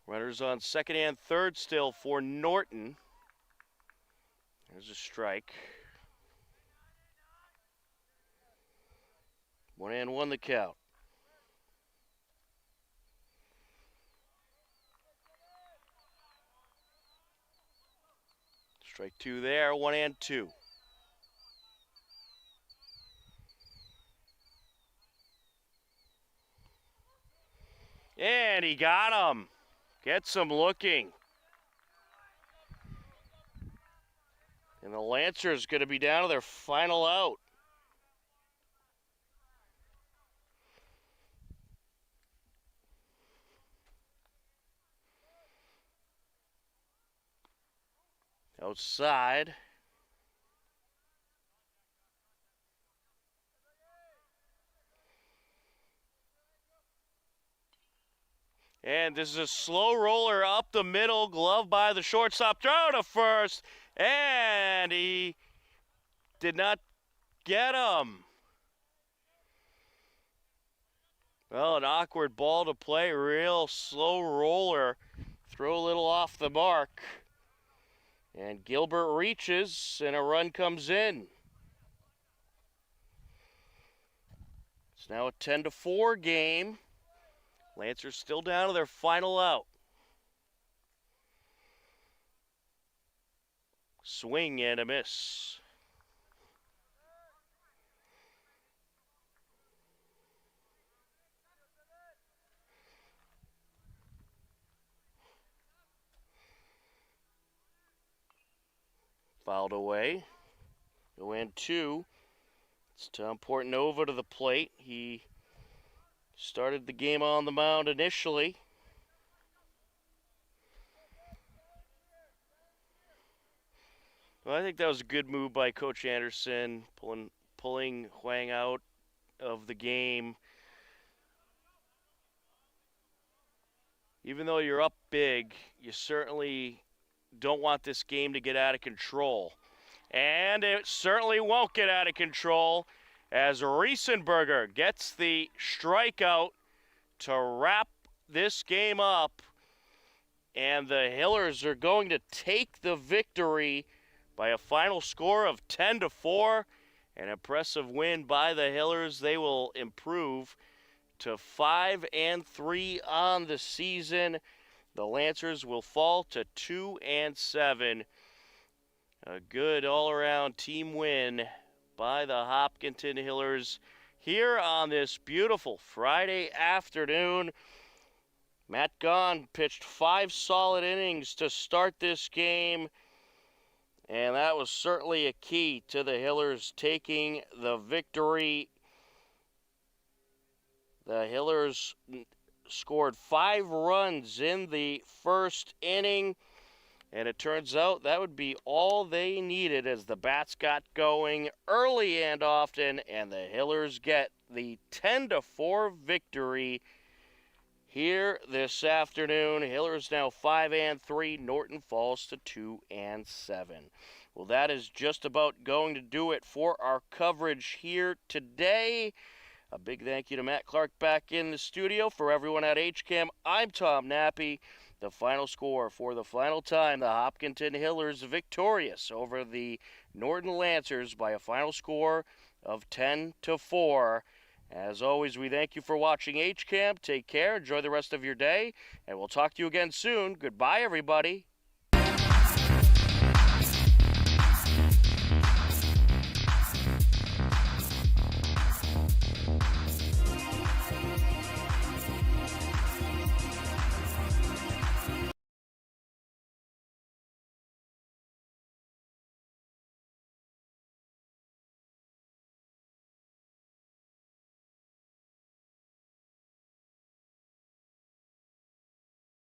Runners on second and third still for Norton. There's a strike. 1-1 the count. Strike two there, 1-2. And he got him. Gets him looking. And the Lancers going to be down to their final out. Outside. And this is a slow roller up the middle, glove by the shortstop, throw to first, and he did not get him. Well, an awkward ball to play, real slow roller, throw a little off the mark. And Gilbert reaches, and a run comes in. It's now a 10-4 game. Lancers still down to their final out. Swing and a miss. Fouled away. 0-2. It's Tom Portnova to the plate. He started the game on the mound initially. Well, I think that was a good move by Coach Anderson, pulling Huang out of the game. Even though you're up big, you certainly don't want this game to get out of control. And it certainly won't get out of control, as Riesenberger gets the strikeout to wrap this game up. And the Hillers are going to take the victory by a final score of 10-4. An impressive win by the Hillers. They will improve to 5-3 on the season. The Lancers will fall to 2-7. A good all-around team win by the Hopkinton Hillers here on this beautiful Friday afternoon. Matt Gahn pitched 5 solid innings to start this game, and that was certainly a key to the Hillers taking the victory. The Hillers scored 5 runs in the first inning. And it turns out that would be all they needed as the bats got going early and often, and the Hillers get the 10-4 victory here this afternoon. Hillers now 5-3. Norton falls to 2-7. Well, that is just about going to do it for our coverage here today. A big thank you to Matt Clark back in the studio. For everyone at HCAM, I'm Tom Nappy. The final score for the final time, the Hopkinton Hillers victorious over the Norton Lancers by a final score of 10-4. As always, we thank you for watching HCAM. Take care, enjoy the rest of your day, and we'll talk to you again soon. Goodbye, everybody.